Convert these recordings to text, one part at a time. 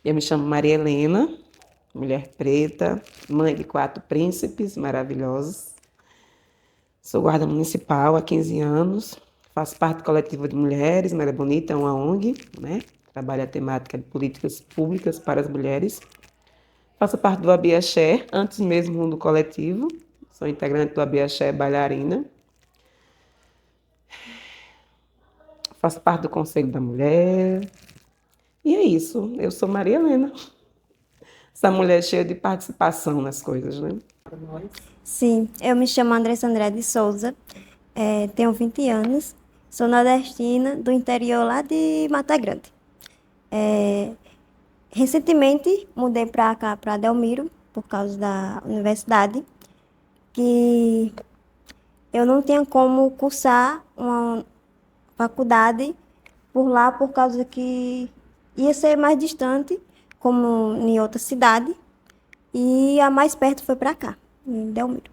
Eu me chamo Maria Helena, mulher preta, mãe de 4 príncipes maravilhosos. Sou guarda municipal há 15 anos, faço parte do coletivo de mulheres, Mulher Bonita, é uma ONG, né? Trabalha a temática de políticas públicas para as mulheres. Faço parte do Abiaxé, antes mesmo do coletivo. Sou integrante do Abiaxé Bailarina. Faço parte do Conselho da Mulher. E é isso, eu sou Maria Helena. Essa mulher cheia de participação nas coisas, né? Sim, eu me chamo Andressa André de Souza, tenho 20 anos, sou nordestina do interior lá de Mata Grande. Recentemente mudei para cá, para Delmiro, por causa da universidade, que eu não tinha como cursar uma faculdade por lá, por causa que ia ser mais distante, como em outra cidade, e a mais perto foi para cá, em Delmiro.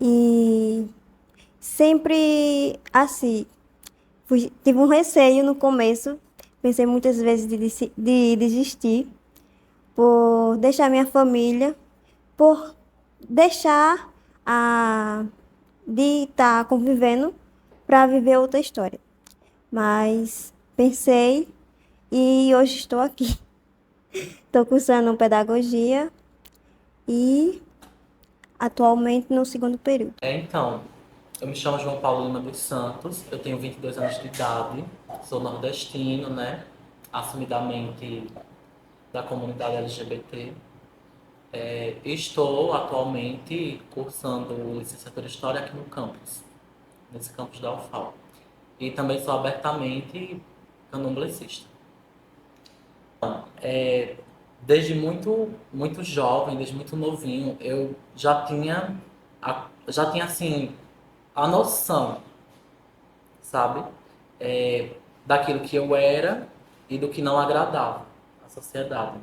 E sempre assim, tive um receio no começo, pensei muitas vezes de desistir, por deixar minha família, por deixar de estar convivendo para viver outra história. Mas pensei e hoje estou aqui. Estou cursando pedagogia e atualmente no segundo período. Então, eu me chamo João Paulo Lima dos Santos, eu tenho 22 anos de idade, sou nordestino, né? Assumidamente da comunidade LGBT. Estou atualmente cursando licenciatura em História aqui no campus, nesse campus da UFAL. E também sou abertamente candomblessista. Desde muito jovem, desde muito novinho, eu já tinha assim, a noção, sabe? Daquilo que eu era e do que não agradava à sociedade.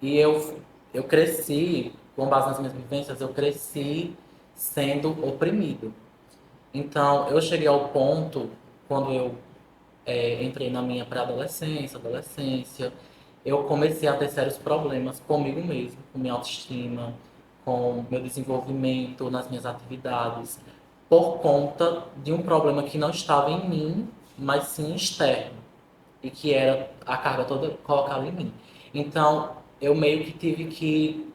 E eu cresci, com base nas minhas vivências, eu cresci sendo oprimido. Então, eu cheguei ao ponto, quando eu entrei na minha pré-adolescência, adolescência, eu comecei a ter sérios problemas comigo mesmo, com minha autoestima, com meu desenvolvimento nas minhas atividades, por conta de um problema que não estava em mim, mas sim externo, e que era a carga toda colocada em mim. Então, eu meio que tive que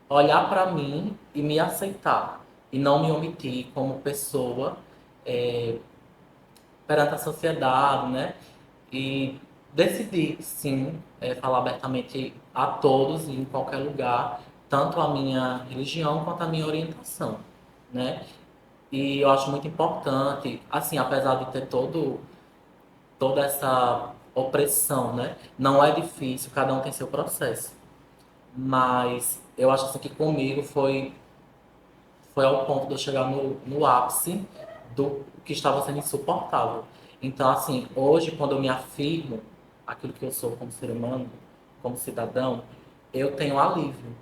olhar para mim e me aceitar, e não me omitir como pessoa perante a sociedade, né? E decidi, sim, falar abertamente a todos e em qualquer lugar, tanto a minha religião quanto a minha orientação, né? E eu acho muito importante, assim, apesar de ter toda essa opressão, né? Não é difícil, cada um tem seu processo. Mas eu acho assim, que comigo foi ao ponto de eu chegar no ápice do que estava sendo insuportável. Então, assim, hoje, quando eu me afirmo aquilo que eu sou como ser humano, como cidadão, eu tenho alívio.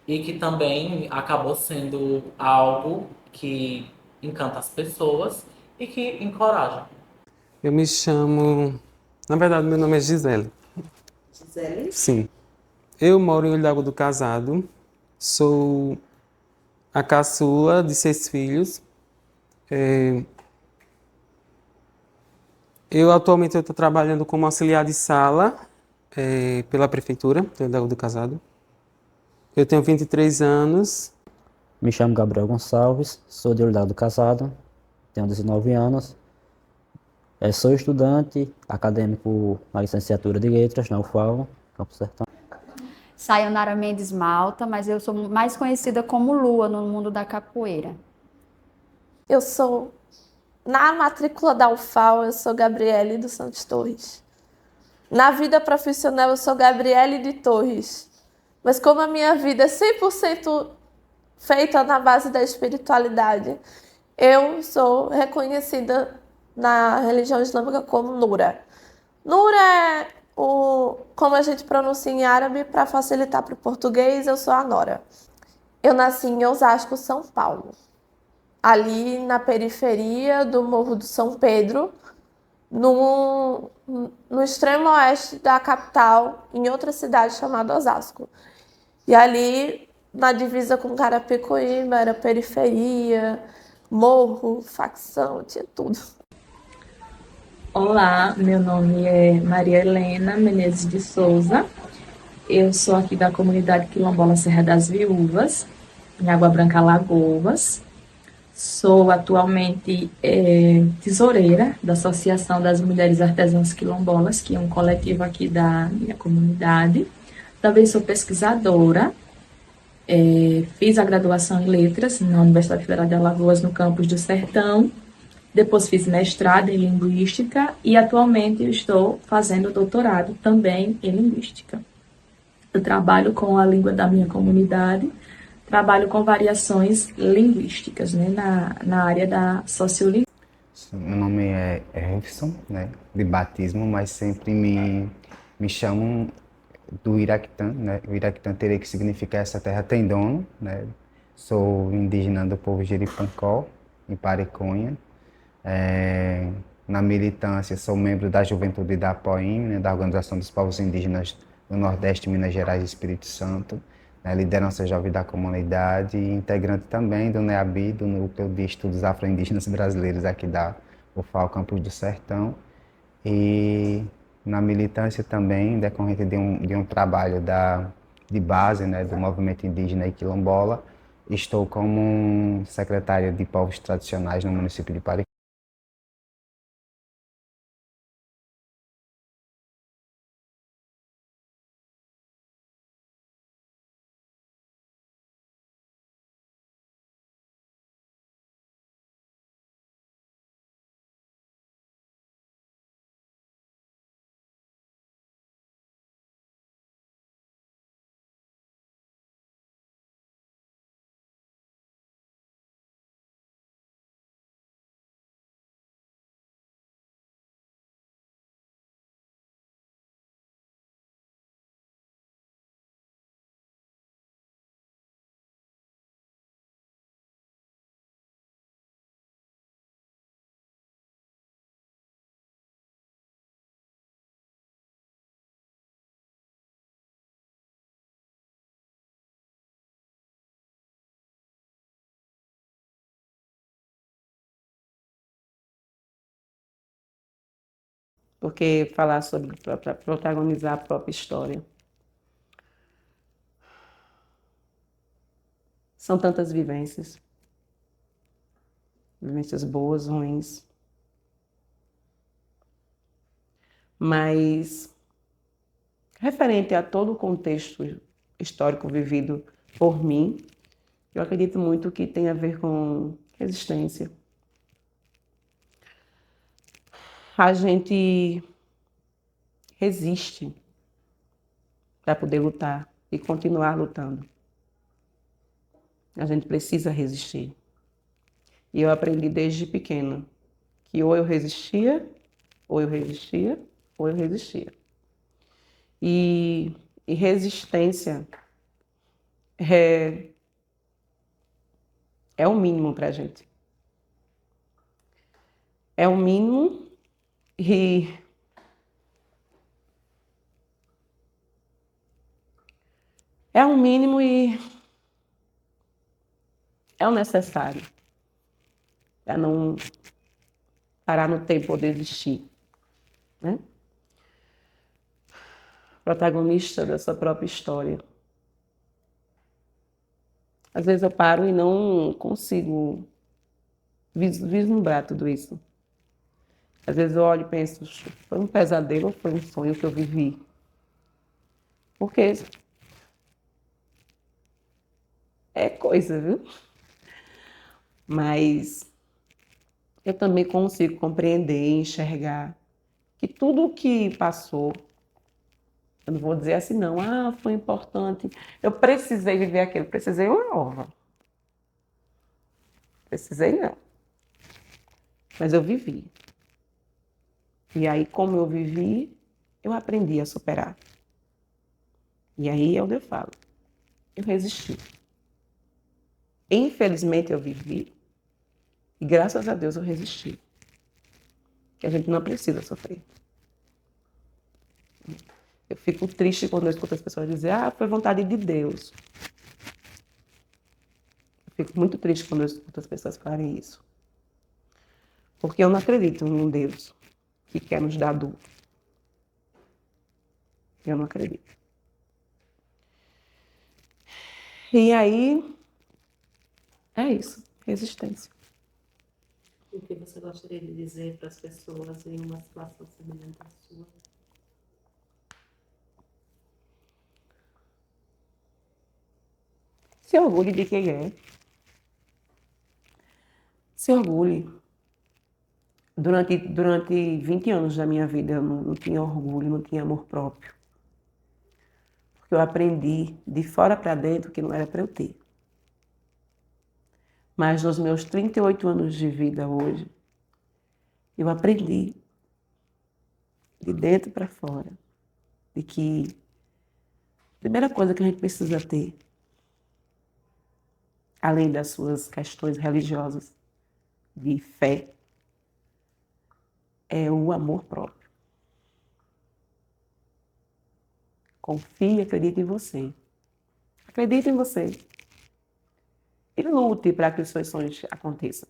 E que também acabou sendo algo que encanta as pessoas e que encoraja. Eu me chamo. Na verdade, meu nome é Gisele. Gisele? Sim. Eu moro em Olho d'Água do Casado. Sou a caçula de 6 filhos. Eu atualmente estou trabalhando como auxiliar de sala pela prefeitura de Olho d'Água do Casado. Eu tenho 23 anos. Me chamo Gabriel Gonçalves, sou de Olho do Casado, tenho 19 anos. Sou estudante acadêmico na licenciatura de Letras, na UFAL, Campo Sertão. Sayonara Mendes Malta, mas eu sou mais conhecida como Lua no mundo da capoeira. Eu sou, na matrícula da UFAL, eu sou Gabriele dos Santos Torres. Na vida profissional, eu sou Gabriele de Torres. Mas como a minha vida é 100% feita na base da espiritualidade, eu sou reconhecida na religião islâmica como Nura. Nura é como a gente pronuncia em árabe, para facilitar para o português, eu sou a Nora. Eu nasci em Osasco, São Paulo, ali na periferia do Morro do São Pedro, no extremo oeste da capital, em outra cidade chamada Osasco. E ali, na divisa com Carapicuíba, era periferia, morro, facção, tinha tudo. Olá, meu nome é Maria Helena Menezes de Souza. Eu sou aqui da comunidade quilombola Serra das Viúvas, em Água Branca, Alagoas. Sou atualmente tesoureira da Associação das Mulheres Artesãs Quilombolas, que é um coletivo aqui da minha comunidade. Também sou pesquisadora. Fiz a graduação em Letras na Universidade Federal de Alagoas, no campus do Sertão. Depois fiz mestrado em Linguística e atualmente eu estou fazendo doutorado também em Linguística. Eu trabalho com a língua da minha comunidade, trabalho com variações linguísticas, né, na área da sociolinguística. Meu nome é Hefson, né, de batismo, mas sempre me chamam do Iraquitã, né? O Iraquitã teria que significar essa terra tem dono, né? Sou indígena do povo Jeripancó, em Pariconha. Na militância, sou membro da Juventude da APOIM, né, da Organização dos Povos Indígenas do Nordeste, Minas Gerais e Espírito Santo, né, liderança jovem da comunidade e integrante também do NEABI, do Núcleo de Estudos Afro-Indígenas Brasileiros aqui da UFAL Campus do Sertão. E na militância também, decorrente de um trabalho de base, né, do movimento indígena e quilombola, estou como secretário de povos tradicionais no município de Pariconha. Porque falar sobre protagonizar a própria história. São tantas vivências. Vivências boas, ruins. Mas, referente a todo o contexto histórico vivido por mim, eu acredito muito que tem a ver com resistência. A gente resiste para poder lutar e continuar lutando. A gente precisa resistir. E eu aprendi desde pequena que ou eu resistia, ou eu resistia, ou eu resistia. E resistência é o mínimo para a gente. É o mínimo e é o mínimo e é o necessário para não parar no tempo ou desistir, né? Protagonista da sua própria história. Às vezes eu paro e não consigo vislumbrar tudo isso. Às vezes eu olho e penso, foi um pesadelo ou foi um sonho que eu vivi? Porque é coisa, viu? Mas eu também consigo compreender e enxergar que tudo o que passou, eu não vou dizer assim não, foi importante, eu precisei viver aquilo, precisei uma ova. Precisei não. Mas eu vivi. E aí, como eu vivi, eu aprendi a superar. E aí é onde eu falo. Eu resisti. Infelizmente eu vivi. E graças a Deus eu resisti. que a gente não precisa sofrer. Eu fico triste quando eu escuto as pessoas dizer, foi vontade de Deus. Eu fico muito triste quando eu escuto as pessoas falarem isso. Porque eu não acredito em um Deus que quer nos dar dor. Eu não acredito. E aí, é isso, resistência. O que você gostaria de dizer para as pessoas em uma situação semelhante à sua? Se orgulhe de quem é. Se orgulhe. Durante 20 anos da minha vida eu não tinha orgulho, não tinha amor próprio. Porque eu aprendi de fora para dentro que não era para eu ter. Mas nos meus 38 anos de vida hoje, eu aprendi de dentro para fora de que a primeira coisa que a gente precisa ter, além das suas questões religiosas de fé, é o amor próprio. Confie e acredite em você. Acredite em você. E lute para que os seus sonhos aconteçam.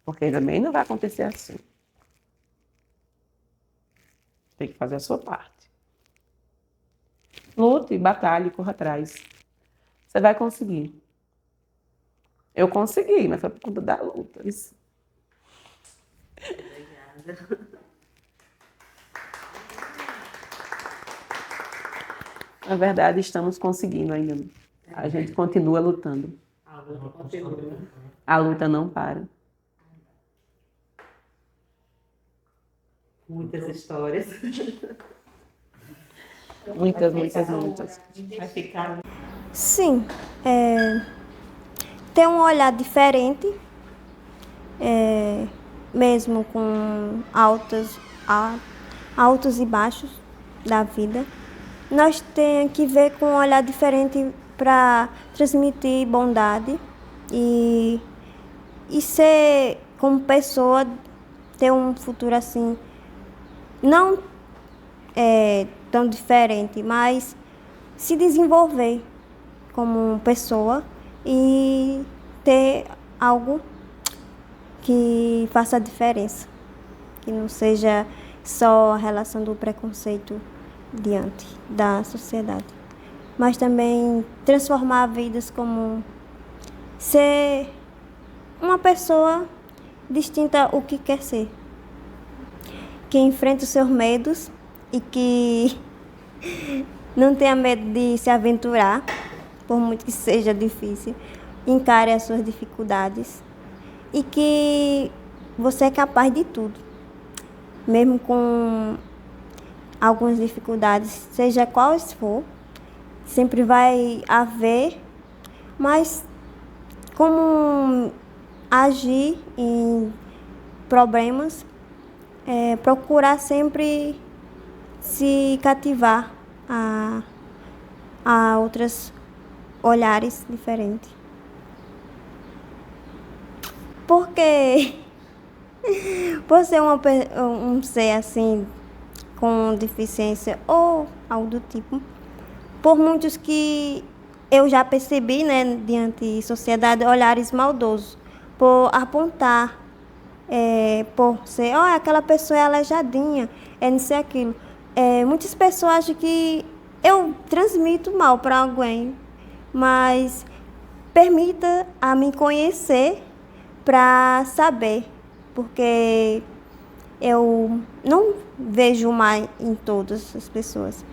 Porque também não vai acontecer assim. Tem que fazer a sua parte. Lute, batalhe, corra atrás. Você vai conseguir. Eu consegui, mas foi por conta da luta. Isso. Obrigada. Na verdade, estamos conseguindo ainda. A gente continua lutando. A luta continua. A luta não para. Muitas histórias. Muitas, muitas, muitas. Vai ficar. Sim, ter um olhar diferente, mesmo com altos e baixos da vida. Nós temos que ver com um olhar diferente para transmitir bondade e ser, como pessoa, ter um futuro assim, não tão diferente, mas se desenvolver como pessoa e ter algo que faça a diferença, que não seja só a relação do preconceito diante da sociedade, mas também transformar vidas como ser uma pessoa distinta ao que quer ser, que enfrenta os seus medos e que não tenha medo de se aventurar, por muito que seja difícil, encare as suas dificuldades e que você é capaz de tudo, mesmo com algumas dificuldades, seja quais for, sempre vai haver, mas como agir em problemas, procurar sempre se cativar a outros olhares diferentes. Porque por ser um ser assim, com deficiência ou algo do tipo, por muitos que eu já percebi, né, diante da sociedade, olhares maldosos, por apontar, por ser, aquela pessoa é aleijadinha, não sei aquilo. Muitas pessoas acham que eu transmito mal para alguém, mas permita a me conhecer para saber, porque eu não vejo mal em todas as pessoas.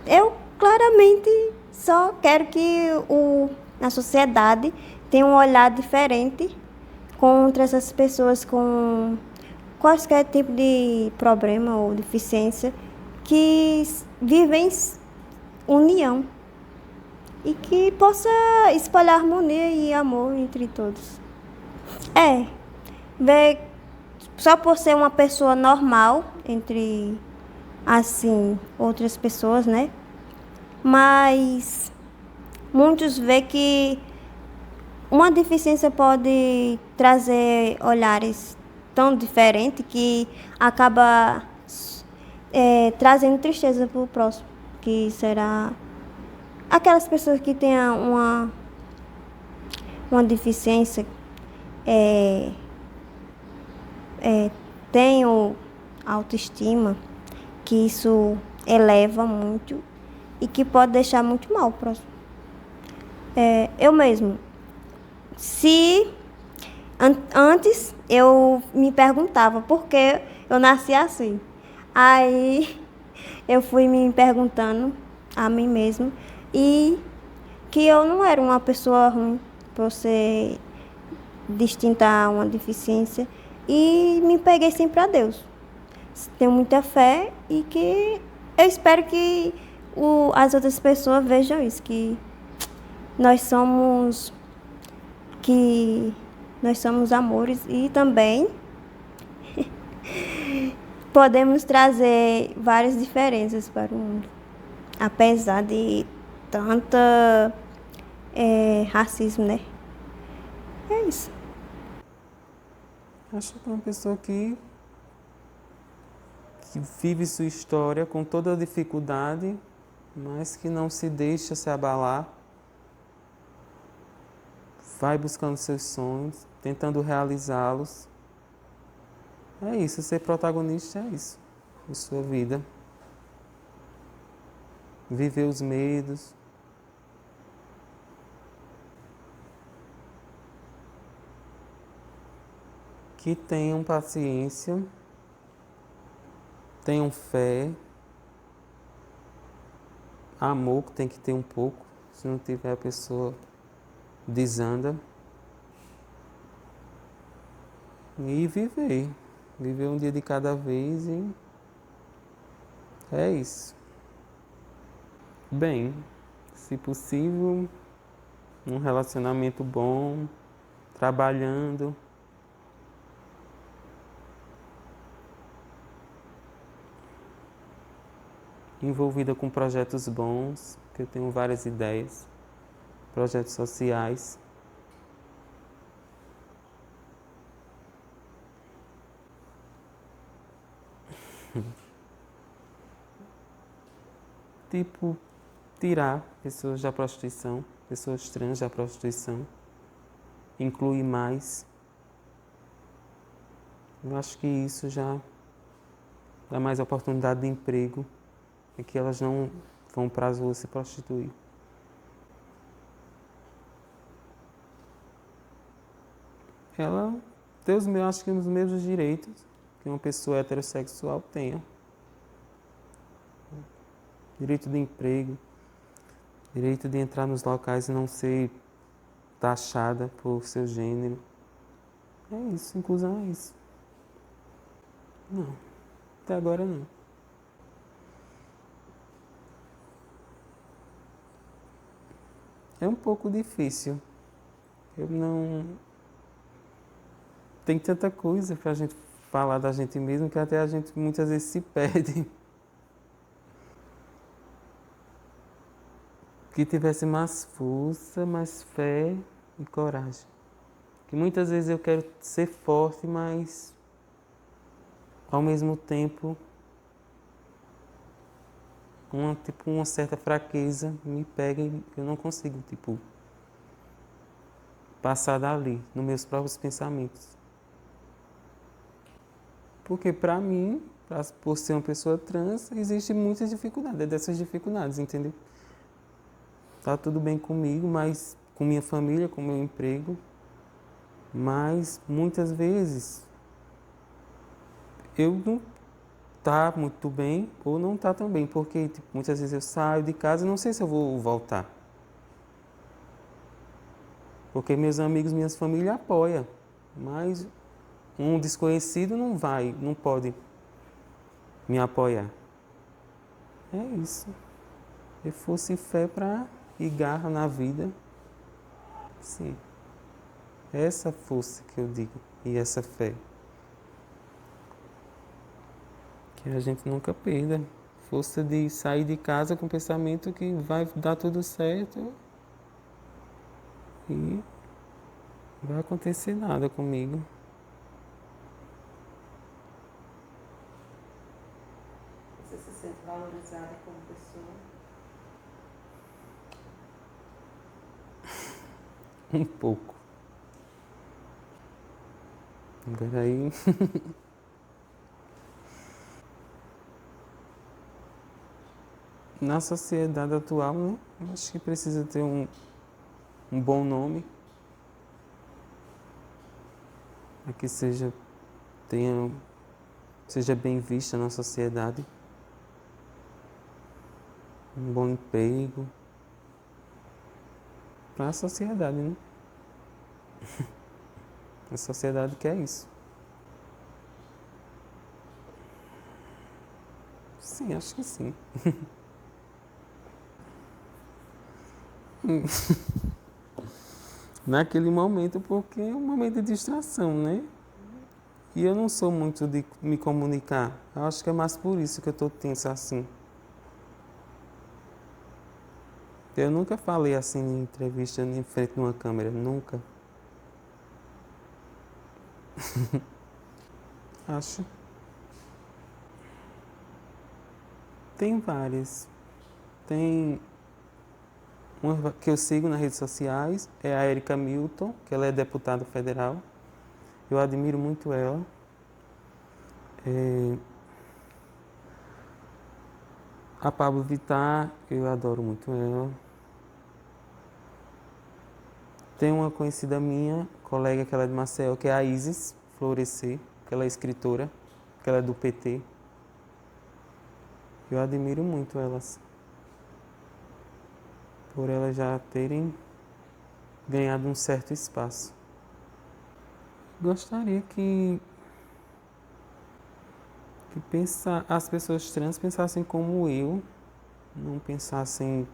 Eu claramente só quero que a sociedade tenha um olhar diferente contra essas pessoas com qualquer tipo de problema ou deficiência, que vivem em união e que possa espalhar harmonia e amor entre todos. Ver só por ser uma pessoa normal entre, assim, outras pessoas, né? Mas muitos veem que uma deficiência pode trazer olhares tão diferente que acaba trazendo tristeza para o próximo, que será aquelas pessoas que têm uma deficiência, tenham autoestima, que isso eleva muito e que pode deixar muito mal o próximo. Eu mesmo, se antes eu me perguntava por que eu nasci assim. Aí eu fui me perguntando a mim mesma e que eu não era uma pessoa ruim por ser distinta a uma deficiência e me peguei sempre a Deus. Tenho muita fé e que eu espero que as outras pessoas vejam isso, nós somos amores e também podemos trazer várias diferenças para o mundo, apesar de tanta racismo, né? É isso. Acho que é uma pessoa que vive sua história com toda a dificuldade, mas que não se deixa se abalar, vai buscando seus sonhos, tentando realizá-los. É isso, ser protagonista é isso, em sua vida. Viver os medos. Que tenham paciência, tenham fé, amor, que tem que ter um pouco, se não tiver a pessoa desanda. E viver um dia de cada vez e é isso. Bem, se possível, um relacionamento bom, trabalhando. Envolvida com projetos bons, que eu tenho várias ideias, projetos sociais. Tipo, tirar pessoas da prostituição, pessoas trans da prostituição, incluir mais. Eu acho que isso já dá mais oportunidade de emprego e que elas não vão para as ruas se prostituir. Ela tem acho que os mesmos direitos que uma pessoa heterossexual tenha. Direito de emprego, direito de entrar nos locais e não ser taxada por seu gênero. É isso, inclusão é isso. Não, até agora não. É um pouco difícil. Eu não... Tem tanta coisa pra gente falar da gente mesmo que até a gente muitas vezes se perde. Que tivesse mais força, mais fé e coragem. Que muitas vezes eu quero ser forte, mas ao mesmo tempo uma certa fraqueza me pega e eu não consigo, passar dali, nos meus próprios pensamentos. Porque para mim, por ser uma pessoa trans, existem muitas dificuldades, é dessas dificuldades, entendeu? Tá tudo bem comigo, mas com minha família, com meu emprego, mas muitas vezes eu não tá muito bem ou não tá tão bem, porque muitas vezes eu saio de casa e não sei se eu vou voltar. Porque meus amigos, minhas famílias apoiam, mas um desconhecido não pode me apoiar. É isso. Se fosse fé e garra na vida, sim. Essa força que eu digo e essa fé. Que a gente nunca perda. Força de sair de casa com o pensamento que vai dar tudo certo e não vai acontecer nada comigo. Você se sente valorizada como pessoa? Um pouco. Agora aí. Na sociedade atual, né? Eu acho que precisa ter um bom nome. Para que seja bem vista na sociedade. Um bom emprego. Para a sociedade, né? A sociedade quer isso. Sim, acho que sim. Naquele momento, porque é um momento de distração, né? E eu não sou muito de me comunicar. Eu acho que é mais por isso que eu estou tensa assim. Eu nunca falei assim em entrevista em frente de uma câmera, nunca. Acho. Tem várias. Tem uma que eu sigo nas redes sociais, é a Erika Milton, que ela é deputada federal. Eu admiro muito ela. A Pablo Vittar, eu adoro muito ela. Tem uma conhecida minha, colega que ela é de Maceió, que é a Isis Florescer, que ela é escritora, que ela é do PT. Eu admiro muito elas, por elas já terem ganhado um certo espaço. Gostaria que as pessoas trans pensassem como eu, não pensassem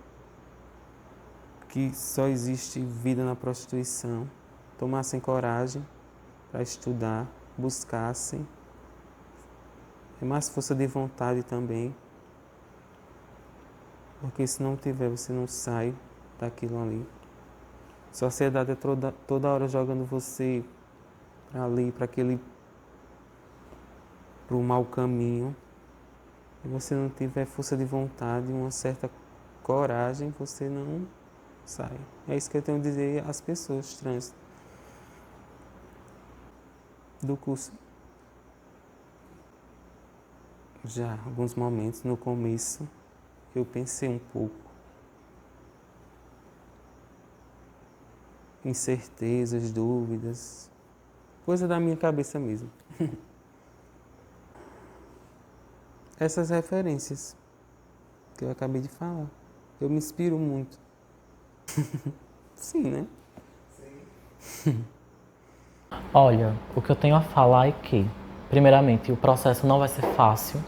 que só existe vida na prostituição, tomassem coragem para estudar, buscassem, é mais força de vontade também, porque se não tiver, você não sai daquilo ali. A sociedade é toda hora jogando você para ali, para o mau caminho. Se você não tiver força de vontade, uma certa coragem, você não sai. É isso que eu tenho a dizer às pessoas trans do curso. Já alguns momentos no começo eu pensei um pouco, incertezas, dúvidas, coisa da minha cabeça mesmo. Essas referências que eu acabei de falar, eu me inspiro muito. Sim, né? Sim. Olha, o que eu tenho a falar é que, primeiramente, o processo não vai ser fácil.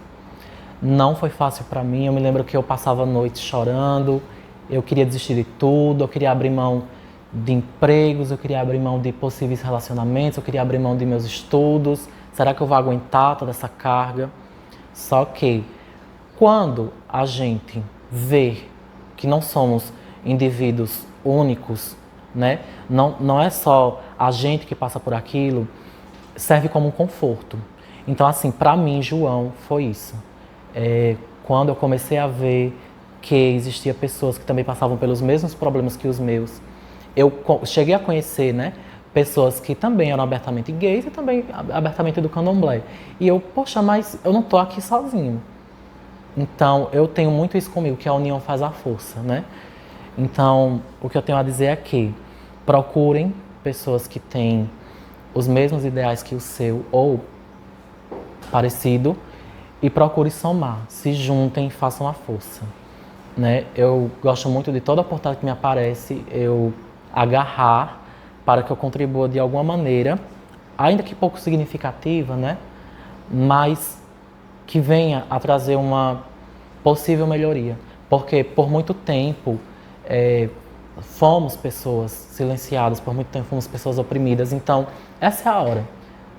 Não foi fácil para mim. Eu me lembro que eu passava a noite chorando, eu queria desistir de tudo, eu queria abrir mão de empregos, eu queria abrir mão de possíveis relacionamentos, eu queria abrir mão de meus estudos. Será que eu vou aguentar toda essa carga? Só que, quando a gente vê que não somos indivíduos únicos, né? Não é só a gente que passa por aquilo, serve como um conforto. Então, assim, para mim, João, foi isso. Quando eu comecei a ver que existia pessoas que também passavam pelos mesmos problemas que os meus, eu cheguei a conhecer, né, pessoas que também eram abertamente gays e também abertamente do candomblé. E eu, poxa, mas eu não tô aqui sozinho. Então, eu tenho muito isso comigo, que a união faz a força, né? Então, o que eu tenho a dizer é que procurem pessoas que têm os mesmos ideais que o seu ou parecido e procure somar, se juntem e façam a força, né? Eu gosto muito de toda oportunidade que me aparece, eu agarrar para que eu contribua de alguma maneira, ainda que pouco significativa, né? Mas que venha a trazer uma possível melhoria. Porque por muito tempo fomos pessoas silenciadas, por muito tempo fomos pessoas oprimidas. Então, essa é a hora.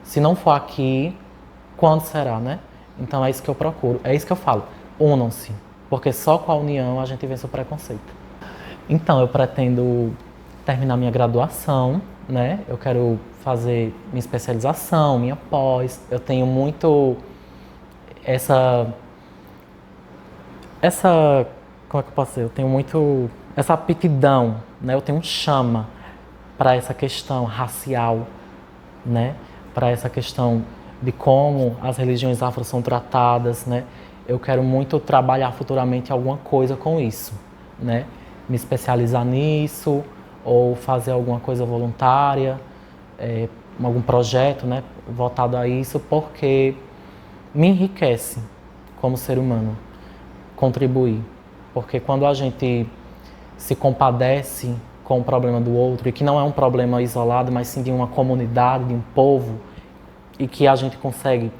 Se não for aqui, quando será, né? Então é isso que eu procuro, é isso que eu falo. Unam-se, porque só com a união a gente vence o preconceito. Então, eu pretendo terminar minha graduação, né? Eu quero fazer minha especialização, minha pós. Eu tenho muito como é que eu posso dizer? Eu tenho muito essa aptidão, né? Eu tenho um chama para essa questão racial, né? Para essa questão de como as religiões afro são tratadas, né? Eu quero muito trabalhar futuramente alguma coisa com isso, né? Me especializar nisso ou fazer alguma coisa voluntária, algum projeto, né? Voltado a isso, porque me enriquece como ser humano contribuir. Porque quando a gente se compadece com o problema do outro, e que não é um problema isolado, mas sim de uma comunidade, de um povo, e que a gente consegue,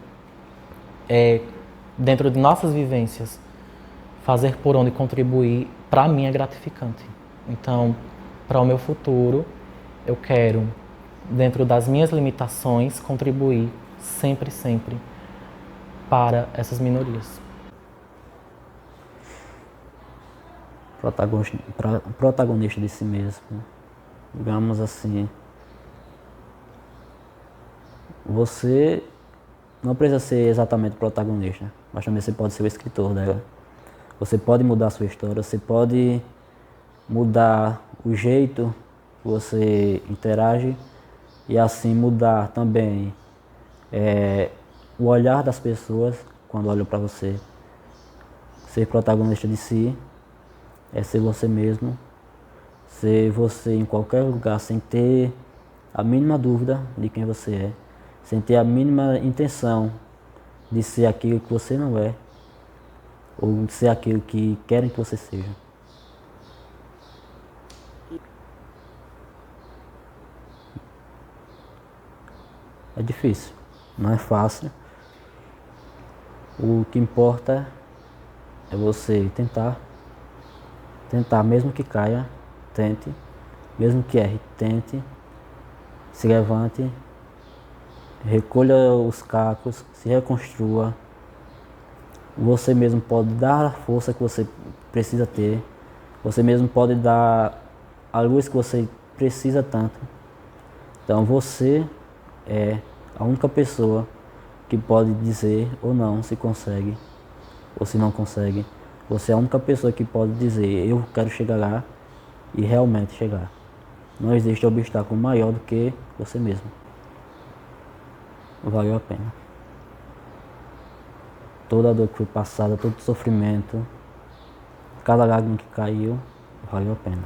dentro de nossas vivências, fazer por onde contribuir, para mim é gratificante. Então, para o meu futuro, eu quero, dentro das minhas limitações, contribuir sempre, sempre para essas minorias. Protagonista de si mesmo. Digamos assim, você não precisa ser exatamente protagonista, mas também você pode ser o escritor dela. Você pode mudar a sua história, você pode mudar o jeito que você interage e assim mudar também o olhar das pessoas quando olham para você. Ser protagonista de si é ser você mesmo, ser você em qualquer lugar sem ter a mínima dúvida de quem você é, sem ter a mínima intenção de ser aquilo que você não é, ou de ser aquilo que querem que você seja. É difícil, não é fácil. O que importa é você tentar, mesmo que caia, tente, mesmo que erre, tente, se levante, recolha os cacos, se reconstrua. Você mesmo pode dar a força que você precisa ter, você mesmo pode dar a luz que você precisa tanto. Então você é a única pessoa que pode dizer ou não se consegue ou se não consegue. Você é a única pessoa que pode dizer eu quero chegar lá e realmente chegar. Não existe obstáculo maior do que você mesmo. Valeu a pena. Toda a dor que foi passada, todo o sofrimento, cada lágrima que caiu, valeu a pena.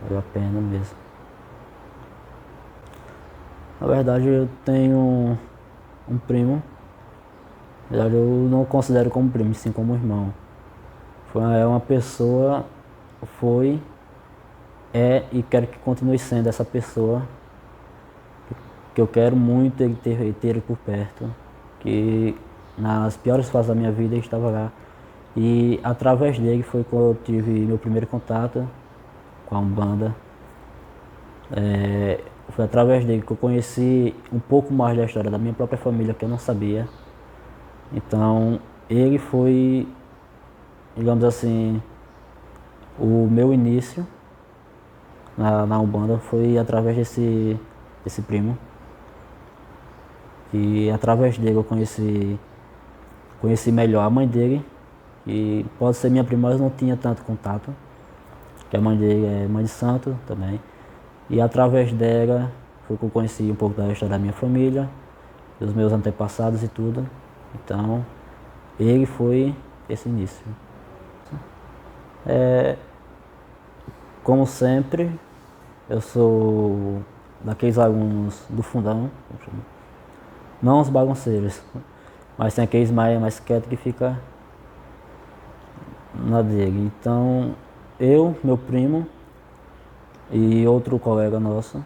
Valeu a pena mesmo. Na verdade, eu tenho um primo. Na verdade, eu não o considero como primo, sim como irmão. É uma pessoa, é e quero que continue sendo essa pessoa. Que eu quero muito ele ter ele por perto. Que nas piores fases da minha vida ele estava lá. E através dele foi quando eu tive meu primeiro contato com a Umbanda. Foi através dele que eu conheci um pouco mais da história da minha própria família, que eu não sabia. Então, ele foi, digamos assim, o meu início na Umbanda foi através desse primo. E através dele eu conheci melhor a mãe dele. E pode ser minha prima, mas eu não tinha tanto contato. Que a mãe dele é mãe de santo também. E através dela foi que eu conheci um pouco da história da minha família, dos meus antepassados e tudo. Então, ele foi esse início. Como sempre, eu sou daqueles alunos do fundão, não os bagunceiros, mas tem aqueles mais quietos que fica na dele. Então, eu, meu primo e outro colega nosso,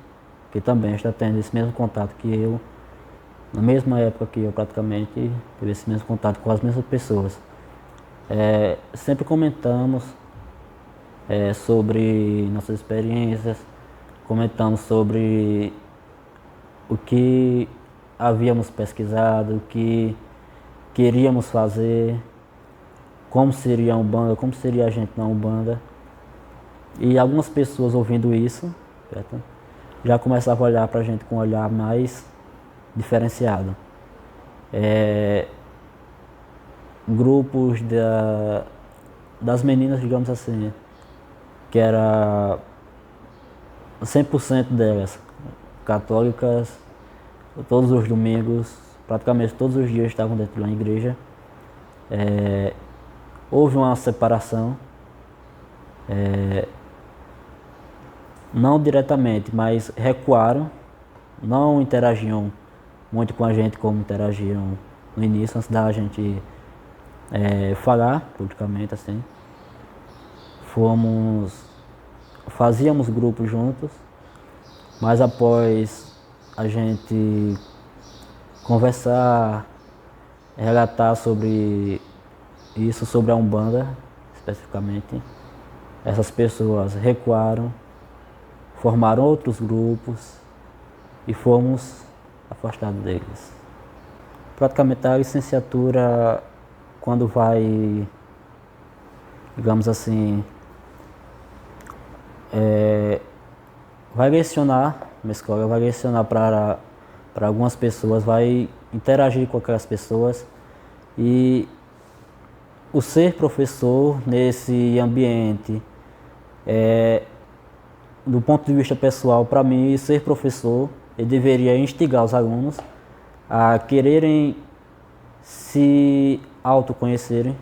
que também está tendo esse mesmo contato que eu, na mesma época que eu praticamente, teve esse mesmo contato com as mesmas pessoas. Sempre comentamos sobre nossas experiências, comentamos sobre o que havíamos pesquisado, o que queríamos fazer, como seria a Umbanda, como seria a gente na Umbanda. E algumas pessoas ouvindo isso, certo? Já começavam a olhar para a gente com um olhar mais diferenciado. grupos das meninas, digamos assim, que era 100% delas, católicas, todos os domingos, praticamente todos os dias estavam dentro de uma igreja. Houve uma separação, não diretamente, mas recuaram, não interagiam muito com a gente como interagiam no início, antes da gente falar publicamente assim. Fazíamos grupos juntos, mas após a gente conversar, relatar sobre isso, sobre a Umbanda especificamente, essas pessoas recuaram, formaram outros grupos e fomos afastados deles. Praticamente a licenciatura, quando vai, digamos assim, vai lecionar na escola, vai lecionar para algumas pessoas, vai interagir com aquelas pessoas, e o ser professor nesse ambiente, do ponto de vista pessoal, para mim, ser professor, ele deveria instigar os alunos a quererem se autoconhecerem,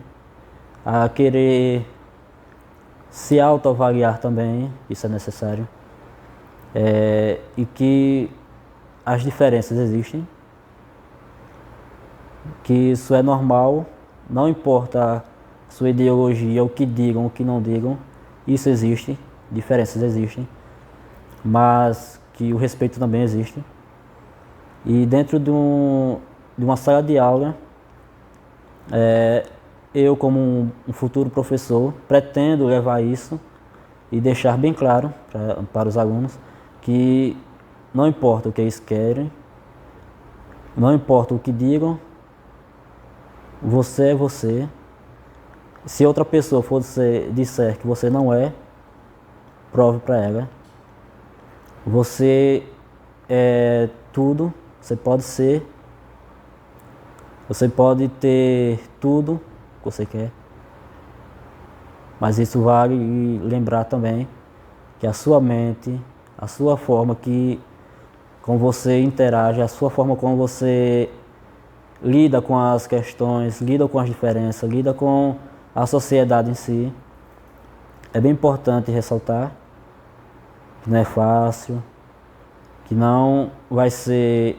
a querer se autoavaliar também, isso é necessário, e que as diferenças existem, que isso é normal, não importa sua ideologia, o que digam, o que não digam, isso existe, diferenças existem, mas que o respeito também existe. E dentro de uma sala de aula, eu, como um futuro professor, pretendo levar isso e deixar bem claro para os alunos que não importa o que eles querem, não importa o que digam, você é você. Se outra pessoa disser que você não é, prove para ela. Você é tudo, você pode ser, você pode ter tudo que você quer. Mas isso vale lembrar também que a sua mente, a sua forma como você interage, a sua forma como você lida com as questões, lida com as diferenças, lida com a sociedade em si, é bem importante ressaltar que não é fácil, que não vai ser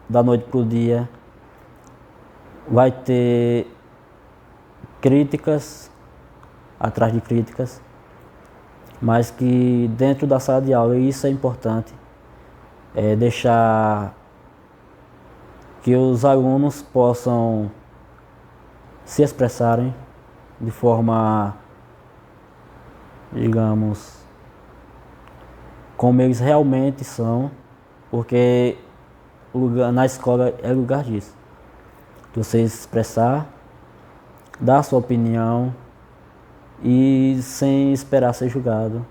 da noite para o dia, vai ter críticas atrás de críticas, mas que dentro da sala de aula, e isso é importante, deixar que os alunos possam se expressarem de forma, digamos, como eles realmente são, porque na escola é lugar disso. De você se expressar, dar sua opinião e sem esperar ser julgado,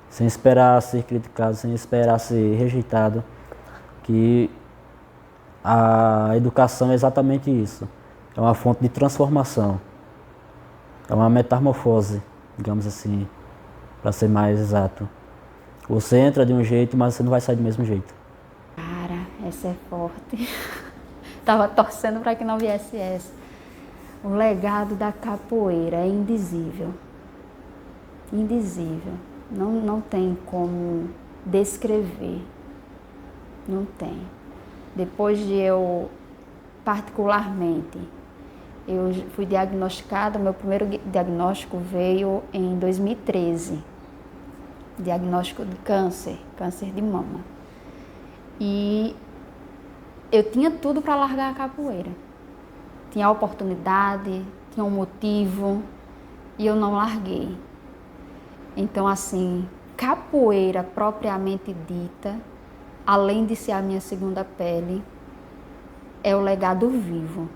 sem esperar ser criticado, sem esperar ser rejeitado, que a educação é exatamente isso. É uma fonte de transformação. É uma metamorfose, digamos assim, para ser mais exato. Você entra de um jeito, mas você não vai sair do mesmo jeito. Cara, essa é forte. Tava torcendo para que não viesse essa. O legado da capoeira é indizível. Indizível. Não tem como descrever. Não tem. Depois de eu, particularmente, eu fui diagnosticada, meu primeiro diagnóstico veio em 2013. Diagnóstico de câncer de mama. E eu tinha tudo para largar a capoeira. Tinha a oportunidade, tinha um motivo, e eu não larguei. Então, assim, capoeira propriamente dita, além de ser a minha segunda pele, é o legado vivo.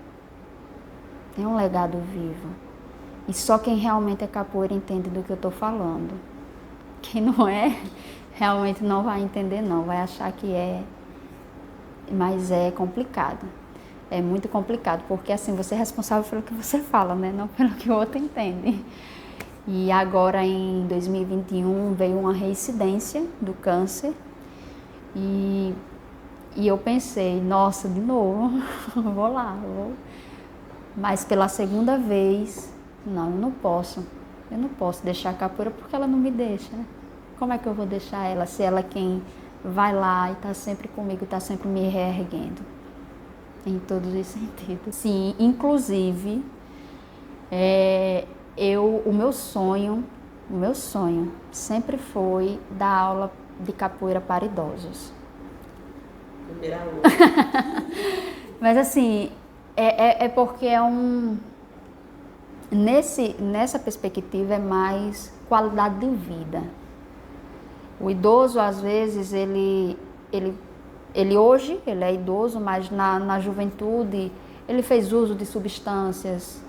É um legado vivo. E só quem realmente é capoeira entende do que eu estou falando. Quem não é, realmente não vai entender não, vai achar que é, mas é complicado. É muito complicado, porque assim, você é responsável pelo que você fala, né? Não pelo que o outro entende. E agora, em 2021, veio uma reincidência do câncer. E eu pensei, nossa, de novo, vou lá. Mas pela segunda vez, não, eu não posso deixar a capoeira porque ela não me deixa. Como é que eu vou deixar ela, se ela é quem vai lá e está sempre comigo, está sempre me reerguendo, em todos os sentidos. Sim, inclusive, o meu sonho sempre foi dar aula de capoeira para idosos. Primeira aula. Mas assim, é porque nessa perspectiva é mais qualidade de vida. O idoso, às vezes, ele hoje é idoso, mas na juventude ele fez uso de substâncias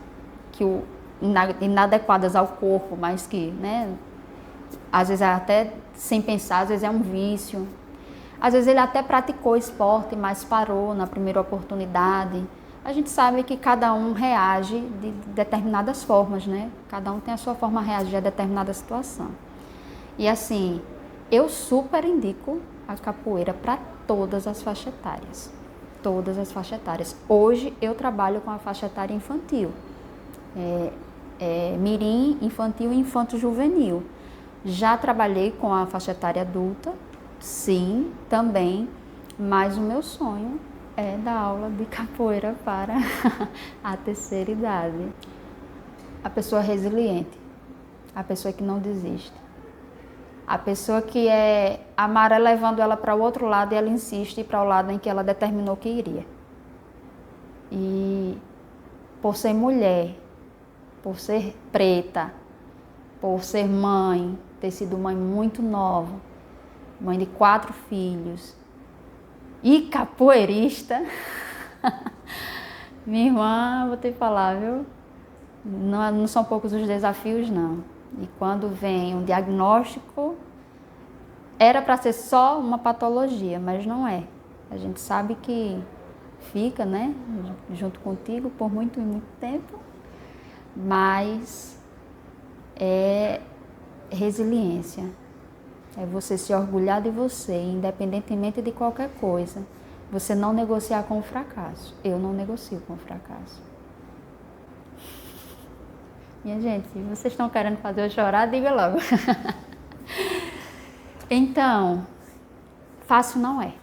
inadequadas ao corpo, mas que, né, às vezes até sem pensar, às vezes é um vício. Às vezes ele até praticou esporte, mas parou na primeira oportunidade. A gente sabe que cada um reage de determinadas formas, né? Cada um tem a sua forma de reagir a determinada situação. E assim, eu super indico a capoeira para todas as faixas etárias. Todas as faixas etárias. Hoje eu trabalho com a faixa etária infantil. Mirim, infantil e infanto-juvenil. Já trabalhei com a faixa etária adulta, sim, também, mas o meu sonho é dar aula de capoeira para a terceira idade. A pessoa resiliente, a pessoa que não desiste. A pessoa que a maré levando ela para o outro lado e ela insiste para o lado em que ela determinou que iria. E por ser mulher, por ser preta, por ser mãe, ter sido mãe muito nova, mãe de 4 filhos e capoeirista, minha irmã, vou te falar, viu? Não são poucos os desafios, não. E quando vem um diagnóstico, era para ser só uma patologia, mas não é. A gente sabe que fica, né, junto contigo por muito e muito tempo, mas é resiliência. É você se orgulhar de você, independentemente de qualquer coisa. Você não negociar com o fracasso. Eu não negocio com o fracasso. Minha gente, se vocês estão querendo fazer eu chorar, diga logo. Então, fácil não é.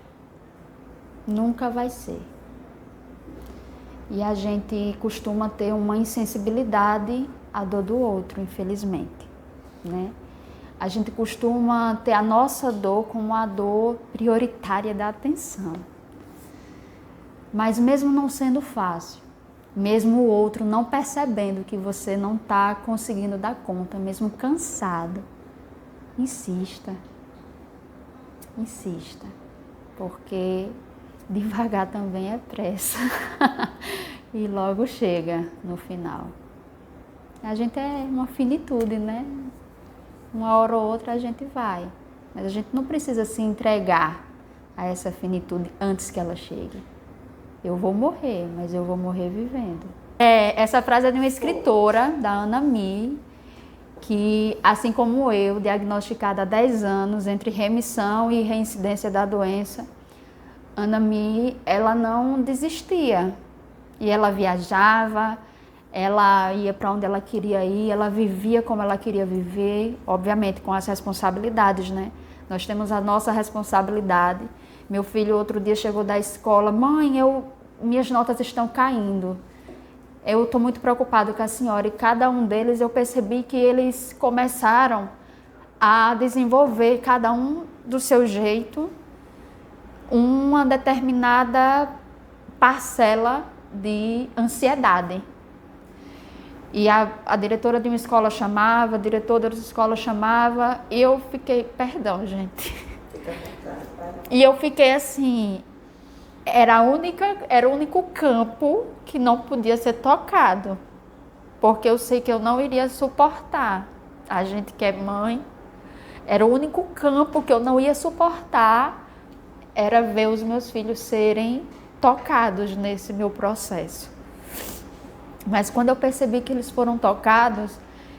Nunca vai ser. E a gente costuma ter uma insensibilidade à dor do outro, infelizmente, né? A gente costuma ter a nossa dor como a dor prioritária da atenção. Mas mesmo não sendo fácil, mesmo o outro não percebendo que você não está conseguindo dar conta, mesmo cansado, insista. Insista, porque devagar também é pressa e logo chega no final. A gente é uma finitude, né? Uma hora ou outra a gente vai, mas a gente não precisa se entregar a essa finitude antes que ela chegue. Eu vou morrer, mas eu vou morrer vivendo. Essa frase é de uma escritora, da Ana Mi, que, assim como eu, diagnosticada há 10 anos entre remissão e reincidência da doença, Ana Mi, ela não desistia. E ela viajava, ela ia para onde ela queria ir, ela vivia como ela queria viver, obviamente com as responsabilidades, né? Nós temos a nossa responsabilidade. Meu filho outro dia chegou da escola, mãe, minhas notas estão caindo. Eu estou muito preocupada com a senhora. E cada um deles eu percebi que eles começaram a desenvolver, cada um do seu jeito, uma determinada parcela de ansiedade. E a diretora de uma escola chamava, a diretora da outra escola chamava, e eu fiquei, perdão, gente. E eu fiquei assim, era o único campo que não podia ser tocado, porque eu sei que eu não iria suportar. A gente que é mãe, era o único campo que eu não ia suportar, era ver os meus filhos serem tocados nesse meu processo. Mas quando eu percebi que eles foram tocados,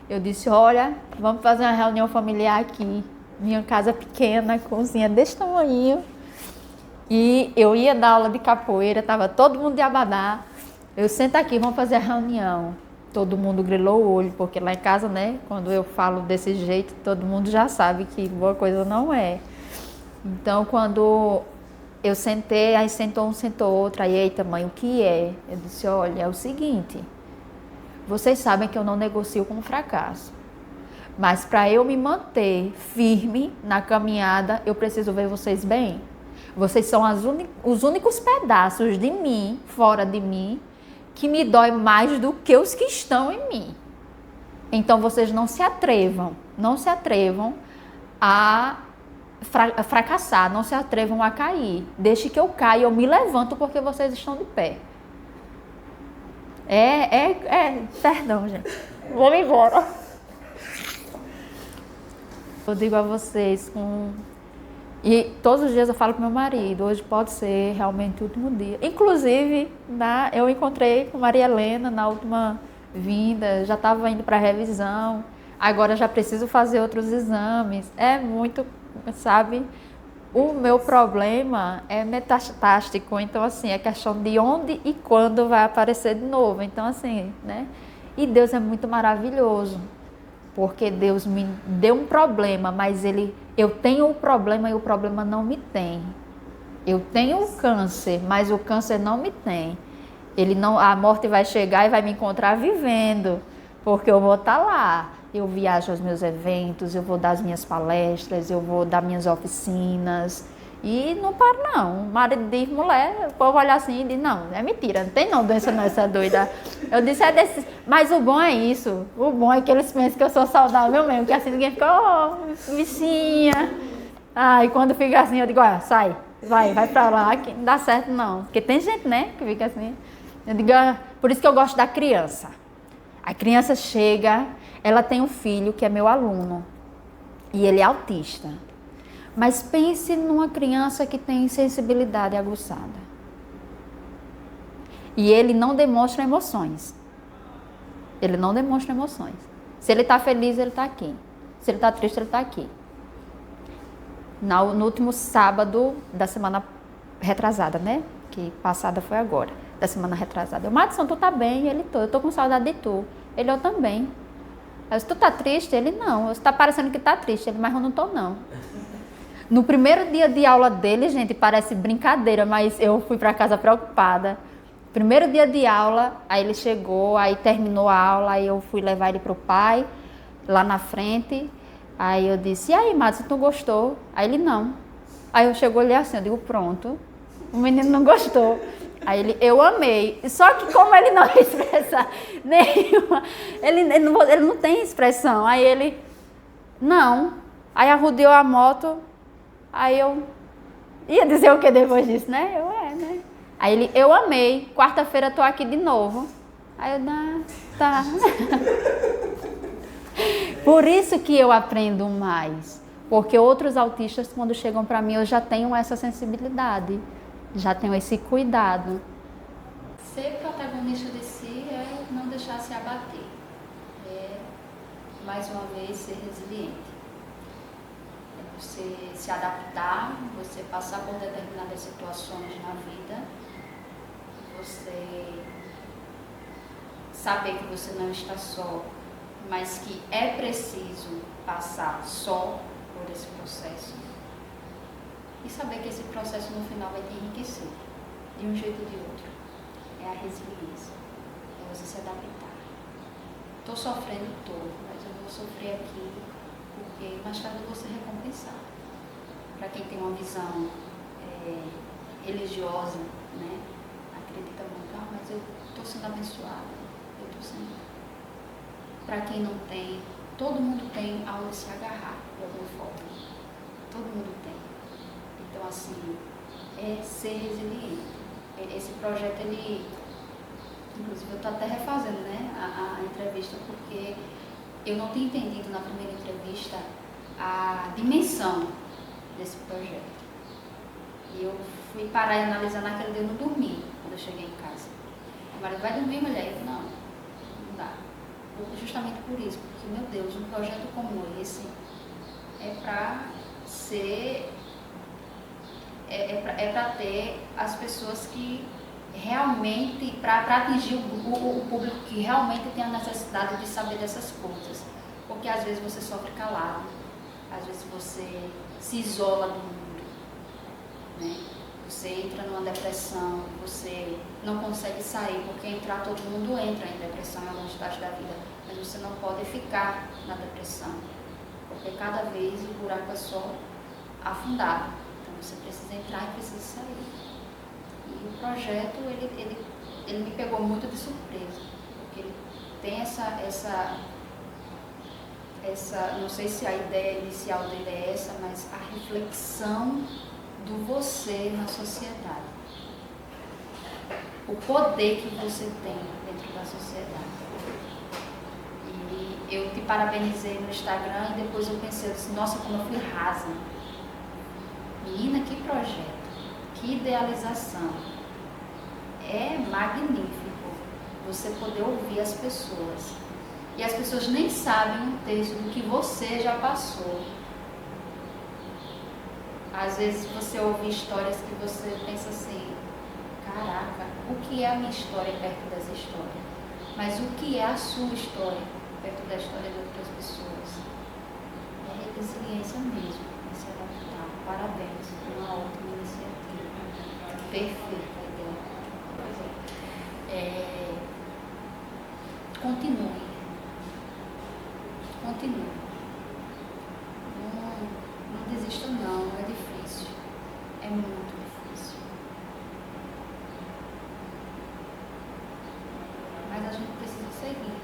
eu disse, olha, vamos fazer uma reunião familiar aqui. Minha casa pequena, cozinha desse tamanho. E eu ia dar aula de capoeira, estava todo mundo de abadá. Eu sento aqui, vamos fazer a reunião. Todo mundo grilou o olho, porque lá em casa, né, quando eu falo desse jeito, todo mundo já sabe que boa coisa não é. Então, quando eu sentei, aí sentou um, sentou outro, aí, eita mãe, o que é? Eu disse, olha, é o seguinte, vocês sabem que eu não negocio com fracasso, mas para eu me manter firme na caminhada, eu preciso ver vocês bem. Vocês são os únicos pedaços de mim, fora de mim, que me dói mais do que os que estão em mim. Então, vocês não se atrevam a fracassar, não se atrevam a cair. Deixe que eu caia, eu me levanto porque vocês estão de pé. Perdão, gente. Vou embora. Eu digo a vocês, e todos os dias eu falo pro meu marido, hoje pode ser realmente o último dia. Inclusive, eu encontrei com Maria Helena na última vinda, já estava indo para revisão, agora já preciso fazer outros exames. É muito, sabe? O meu problema é metastástico, então assim, é questão de onde e quando vai aparecer de novo. Então assim, né? E Deus é muito maravilhoso, porque Deus me deu um problema, mas eu tenho o problema e o problema não me tem. Eu tenho o câncer, mas o câncer não me tem. A morte vai chegar e vai me encontrar vivendo, porque eu vou estar lá. Eu viajo aos meus eventos, eu vou dar as minhas palestras, eu vou dar minhas oficinas. E não paro não. O marido diz, mulher, o povo olha assim e diz, não, é mentira, não tem não doença não, essa doida. Eu disse, é desse. Mas o bom é isso. O bom é que eles pensam que eu sou saudável mesmo, que assim ninguém fica, vicinha. E quando fica assim, eu digo, olha, sai, vai pra lá, que não dá certo não. Porque tem gente, né, que fica assim. Eu digo, por isso que eu gosto da criança. A criança chega, ela tem um filho que é meu aluno e ele é autista. Mas pense numa criança que tem sensibilidade aguçada. E ele não demonstra emoções. Ele não demonstra emoções. Se ele está feliz, ele está aqui. Se ele está triste, ele está aqui. No último sábado da semana retrasada, né? Que passada foi agora, da semana retrasada. Eu, Madison, tu tá bem? Ele, eu tô com saudade de tu. Ele, eu também. Eu disse, tu tá triste? Ele, não. Você tá parecendo que tá triste. Ele, mas eu não tô, não. No primeiro dia de aula dele, gente, parece brincadeira, mas eu fui para casa preocupada. Primeiro dia de aula, aí ele chegou, aí terminou a aula, aí eu fui levar ele pro pai, lá na frente. Aí eu disse, e aí, Madison, tu gostou? Aí ele, não. Aí eu chegou ali assim, eu digo, pronto, o menino não gostou. Aí ele, eu amei. Só que como ele não expressa nenhuma, ele não tem expressão. Aí ele, não. Aí arrodeou a moto. Aí eu ia dizer o que depois disso, né? Né? Aí ele, eu amei, quarta-feira tô aqui de novo. Aí eu, tá. Por isso que eu aprendo mais. Porque outros autistas, quando chegam para mim, eu já tenho essa sensibilidade, já tenho esse cuidado. Ser protagonista de si é não deixar se abater. É, mais uma vez, ser resiliente. Você se adaptar, você passar por determinadas situações na vida, você saber que você não está só, mas que é preciso passar só por esse processo e saber que esse processo no final vai te enriquecer, de um jeito ou de outro. É a resiliência, é você se adaptar. Estou sofrendo, mas eu vou sofrer aqui porque mais tarde eu vou ser recompensado. Para quem tem uma visão religiosa, né, acredita muito, mas eu estou sendo abençoada, eu estou sendo. Para quem não tem, todo mundo tem algo a se agarrar, de alguma forma. Todo mundo tem. Então, assim, é ser resiliente. Esse projeto, ele, inclusive, eu estou até refazendo, né, a entrevista, porque eu não tinha entendido na primeira entrevista a dimensão desse projeto. E eu fui parar e analisar naquele dia, eu não dormi quando eu cheguei em casa. O marido, vai dormir, mulher? Eu, não dá. Justamente por isso, porque, meu Deus, um projeto como esse é para ser, é para ter as pessoas que realmente, para atingir o público que realmente tem a necessidade de saber dessas coisas. Porque às vezes você sofre calado, às vezes você se isola do mundo, né? Você entra numa depressão, você não consegue sair, porque entrar todo mundo entra em depressão em algum estágio da vida, mas você não pode ficar na depressão, porque cada vez o buraco é só afundado. Então você precisa entrar e precisa sair. E o projeto, ele me pegou muito de surpresa, porque ele tem essa, não sei se a ideia inicial dele é essa, mas a reflexão do você na sociedade. O poder que você tem dentro da sociedade. E eu te parabenizei no Instagram e depois eu pensei, eu disse, nossa, como eu fui rasa. Menina, que projeto, que idealização. É magnífico você poder ouvir as pessoas. E as pessoas nem sabem um terço do que você já passou. Às vezes você ouve histórias que você pensa assim, caraca, o que é a minha história perto dessa história? Mas o que é a sua história perto da história de outras pessoas? É resiliência mesmo, é se adaptar. Parabéns, uma ótima iniciativa. Perfeita a ideia. Continue. Não desista não, é difícil. É muito difícil. Mas a gente precisa seguir.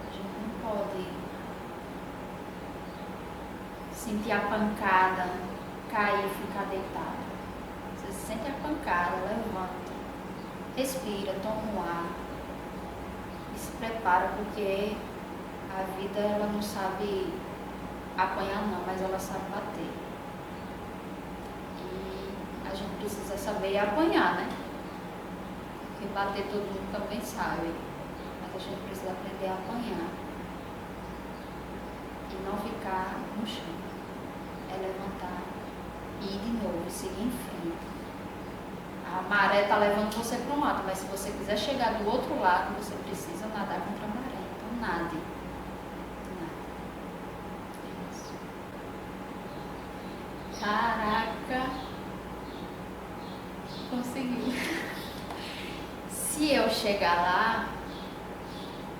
A gente não pode sentir a pancada, cair e ficar deitado. Você sente a pancada, levanta, respira, toma um ar e se prepara, porque a vida ela não sabe apanhar não, mas ela sabe bater. E a gente precisa saber apanhar, né? Porque bater todo mundo também sabe, mas a gente precisa aprender a apanhar e não ficar no chão. É levantar e ir de novo, seguir em frente. A maré está levando você para um lado, mas se você quiser chegar do outro lado, você precisa nadar contra a maré. Então nade. Isso. Caraca! Conseguiu. Se eu chegar lá,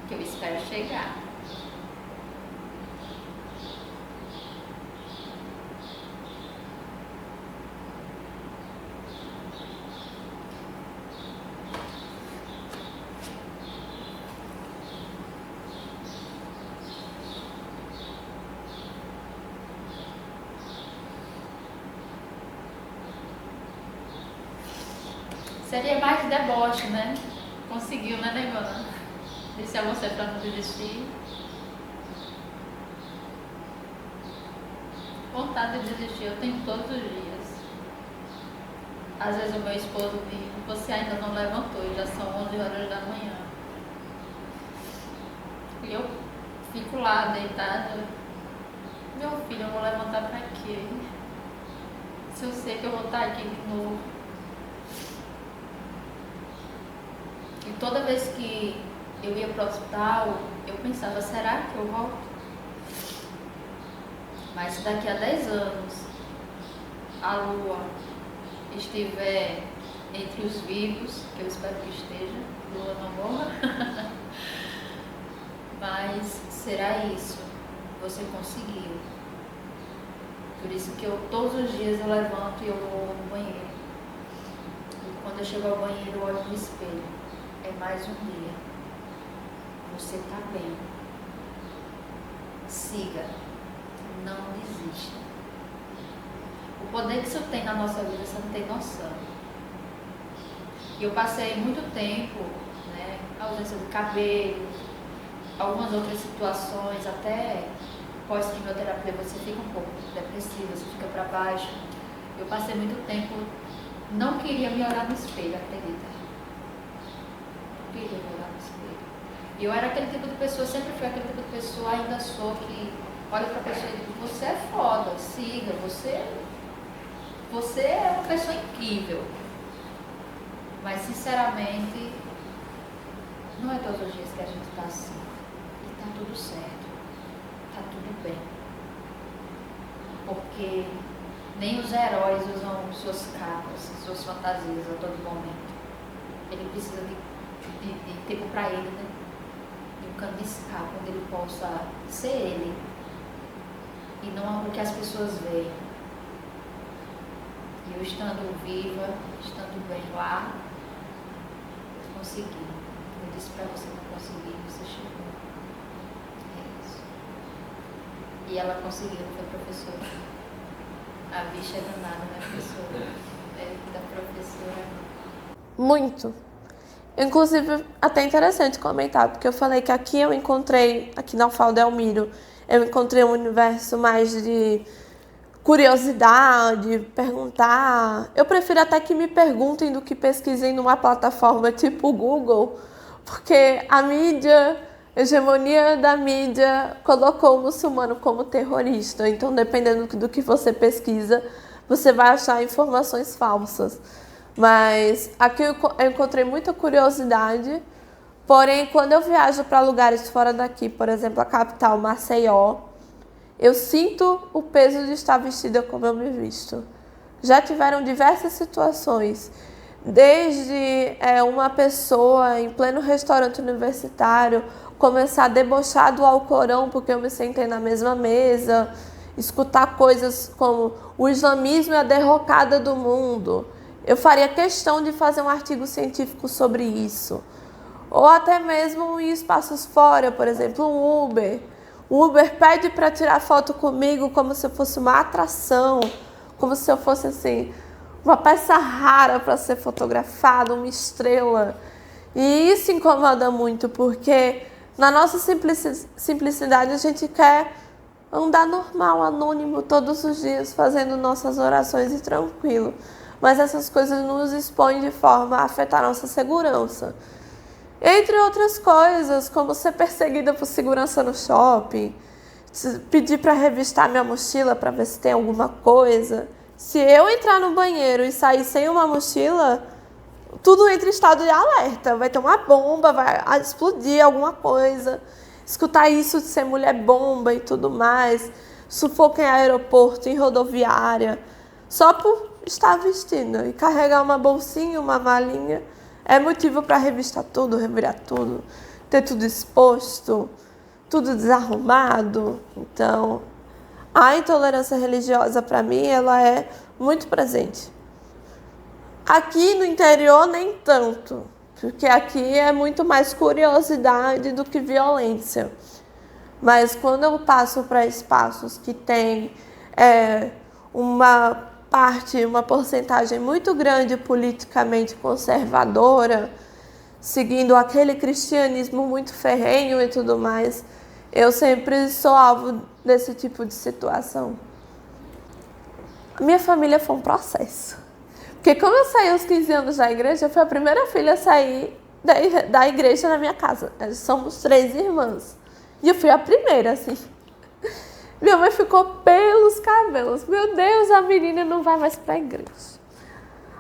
que eu espero chegar, seria mais deboche, né? Conseguiu, né, Negona? Disse a você para não desistir. Vontade de desistir eu tenho todos os dias. Às vezes o meu esposo diz, você ainda não levantou, e já são 11 horas da manhã. E eu fico lá deitada. Meu filho, eu vou levantar para quê? Se eu sei que eu vou estar aqui de novo. E toda vez que eu ia para o hospital, eu pensava, será que eu volto? Mas se daqui a 10 anos a Lua estiver entre os vivos, que eu espero que esteja, Lua não morra, mas será isso, você conseguiu. Por isso que todos os dias eu levanto e eu vou no banheiro. E quando eu chego ao banheiro, eu olho no espelho. É mais um dia. Você está bem. Siga. Não desista. O poder que isso tem na nossa vida, você não tem noção. E eu passei muito tempo, né, ausência de cabelo, algumas outras situações, até pós-quimioterapia você fica um pouco depressiva, você fica para baixo. Eu passei muito tempo, não queria me olhar no espelho, acredita? Não queria me olhar no espelho. E eu era aquele tipo de pessoa, sempre fui aquele tipo de pessoa, ainda sou, que olha pra pessoa e diz, você é foda, siga, você é uma pessoa incrível. Mas, sinceramente, não é todos os dias que a gente tá assim. E tá tudo certo. Tá tudo bem. Porque nem os heróis usam suas capas, suas fantasias a todo momento. Ele precisa de tempo para ele, né? De um canto de escape onde ele possa ser ele. E não o que as pessoas veem. E eu estando viva, estando bem lá, eu consegui. Eu disse para você não conseguir, você chegou. É isso. E ela conseguiu, foi professora. A bicha é danada, né, professora? É da professora. Muito. Inclusive, até interessante comentar, porque eu falei que aqui eu encontrei, aqui na UFAL Delmiro, eu encontrei um universo mais de curiosidade, perguntar. Eu prefiro até que me perguntem do que pesquisem numa plataforma tipo o Google, porque a mídia, a hegemonia da mídia colocou o muçulmano como terrorista. Então, dependendo do que você pesquisa, você vai achar informações falsas. Mas aqui eu encontrei muita curiosidade, porém, quando eu viajo para lugares fora daqui, por exemplo, a capital, Maceió, eu sinto o peso de estar vestida como eu me visto. Já tiveram diversas situações, desde uma pessoa em pleno restaurante universitário começar a debochar do Alcorão porque eu me sentei na mesma mesa, escutar coisas como o islamismo é a derrocada do mundo. Eu faria questão de fazer um artigo científico sobre isso. Ou até mesmo em espaços fora, por exemplo, um Uber. O Uber pede para tirar foto comigo como se eu fosse uma atração, como se eu fosse assim, uma peça rara para ser fotografada, uma estrela. E isso incomoda muito, porque na nossa simplicidade a gente quer andar normal, anônimo, todos os dias, fazendo nossas orações e tranquilo. Mas essas coisas nos expõem de forma a afetar nossa segurança. Entre outras coisas, como ser perseguida por segurança no shopping, pedir para revistar minha mochila para ver se tem alguma coisa. Se eu entrar no banheiro e sair sem uma mochila, tudo entra em estado de alerta. Vai ter uma bomba, vai explodir alguma coisa. Escutar isso de ser mulher bomba e tudo mais. Sufoco em aeroporto, em rodoviária. Só por estar vestindo e carregar uma bolsinha, uma malinha, é motivo para revistar tudo, revirar tudo, ter tudo exposto, tudo desarrumado. Então, a intolerância religiosa, para mim, ela é muito presente. Aqui no interior, nem tanto, porque aqui é muito mais curiosidade do que violência. Mas quando eu passo para espaços que tem uma porcentagem muito grande politicamente conservadora, seguindo aquele cristianismo muito ferrenho e tudo mais, eu sempre sou alvo desse tipo de situação. A minha família foi um processo. Porque como eu saí aos 15 anos da igreja, eu fui a primeira filha a sair da igreja na minha casa. Nós somos 3 irmãs. E eu fui a primeira, assim. Minha mãe ficou pelos cabelos. Meu Deus, a menina não vai mais para a igreja.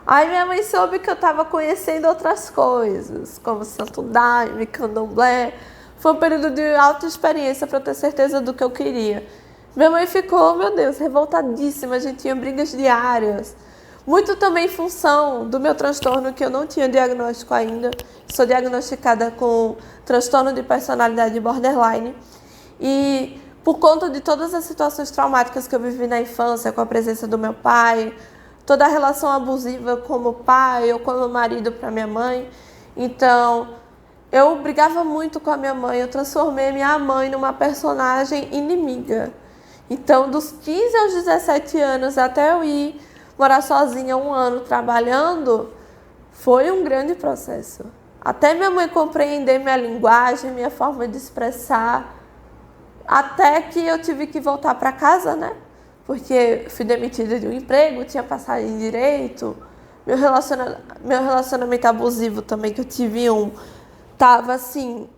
Aí minha mãe soube que eu estava conhecendo outras coisas, como Santo Daime, Candomblé. Foi um período de alta experiência para eu ter certeza do que eu queria. Minha mãe ficou, meu Deus, revoltadíssima. A gente tinha brigas diárias. Muito também em função do meu transtorno, que eu não tinha diagnóstico ainda. Sou diagnosticada com transtorno de personalidade borderline. E por conta de todas as situações traumáticas que eu vivi na infância, com a presença do meu pai, toda a relação abusiva como pai ou como marido para minha mãe. Então, eu brigava muito com a minha mãe, eu transformei minha mãe numa personagem inimiga. Então, dos 15 aos 17 anos, até eu ir morar sozinha 1 ano trabalhando, foi um grande processo. Até minha mãe compreender minha linguagem, minha forma de expressar, até que eu tive que voltar para casa, né? porque fui demitida de um emprego, tinha passagem em direito, meu relacionamento abusivo também, que eu tive tava assim,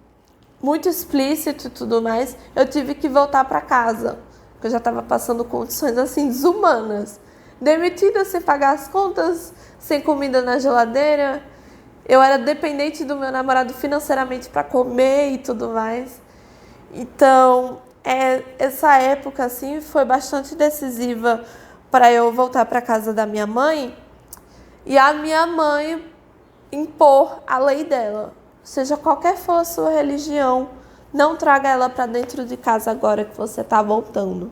muito explícito e tudo mais, eu tive que voltar para casa, porque eu já estava passando condições assim desumanas. Demitida sem pagar as contas, sem comida na geladeira, eu era dependente do meu namorado financeiramente para comer e tudo mais. Então, essa época assim foi bastante decisiva para eu voltar para casa da minha mãe e a minha mãe impor a lei dela. Seja qualquer for a sua religião, não traga ela para dentro de casa agora que você está voltando.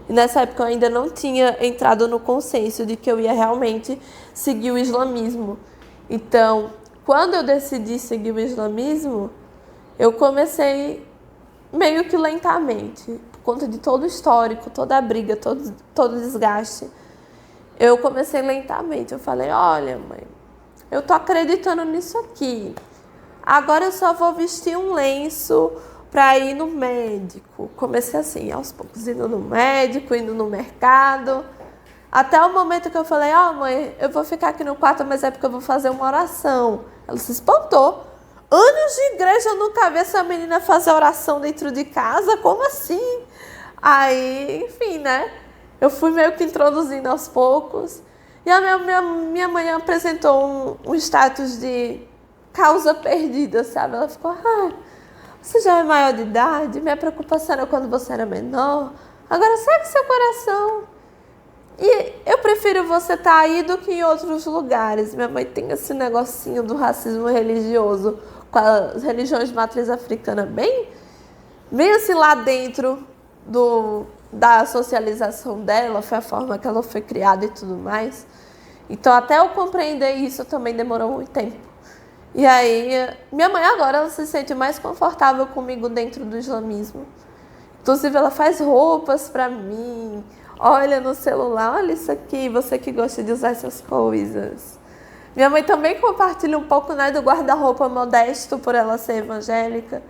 E nessa época eu ainda não tinha entrado no consenso de que eu ia realmente seguir o islamismo. Então, quando eu decidi seguir o islamismo, eu comecei meio que lentamente, por conta de todo o histórico, toda a briga, todo o desgaste. Eu comecei lentamente. Eu falei, olha, mãe, eu tô acreditando nisso aqui. Agora eu só vou vestir um lenço para ir no médico. Comecei assim, aos poucos, indo no médico, indo no mercado. Até o momento que eu falei, mãe, eu vou ficar aqui no quarto, mas é porque eu vou fazer uma oração. Ela se espantou. Anos de igreja, eu nunca vi essa menina fazer oração dentro de casa, como assim? Aí, enfim, né? Eu fui meio que introduzindo aos poucos. E a minha mãe apresentou um status de causa perdida, sabe? Ela ficou, você já é maior de idade, minha preocupação era quando você era menor, agora segue seu coração. E eu prefiro você estar aí do que em outros lugares. Minha mãe tem esse negocinho do racismo religioso com as religiões de matriz africana bem assim lá dentro da socialização dela, foi a forma que ela foi criada e tudo mais. Então até eu compreender isso também demorou muito tempo. E aí, minha mãe agora ela se sente mais confortável comigo dentro do islamismo. Inclusive ela faz roupas para mim, olha no celular, olha isso aqui, você que gosta de usar essas coisas. Minha mãe também compartilha um pouco, né, do guarda-roupa modesto por ela ser evangélica.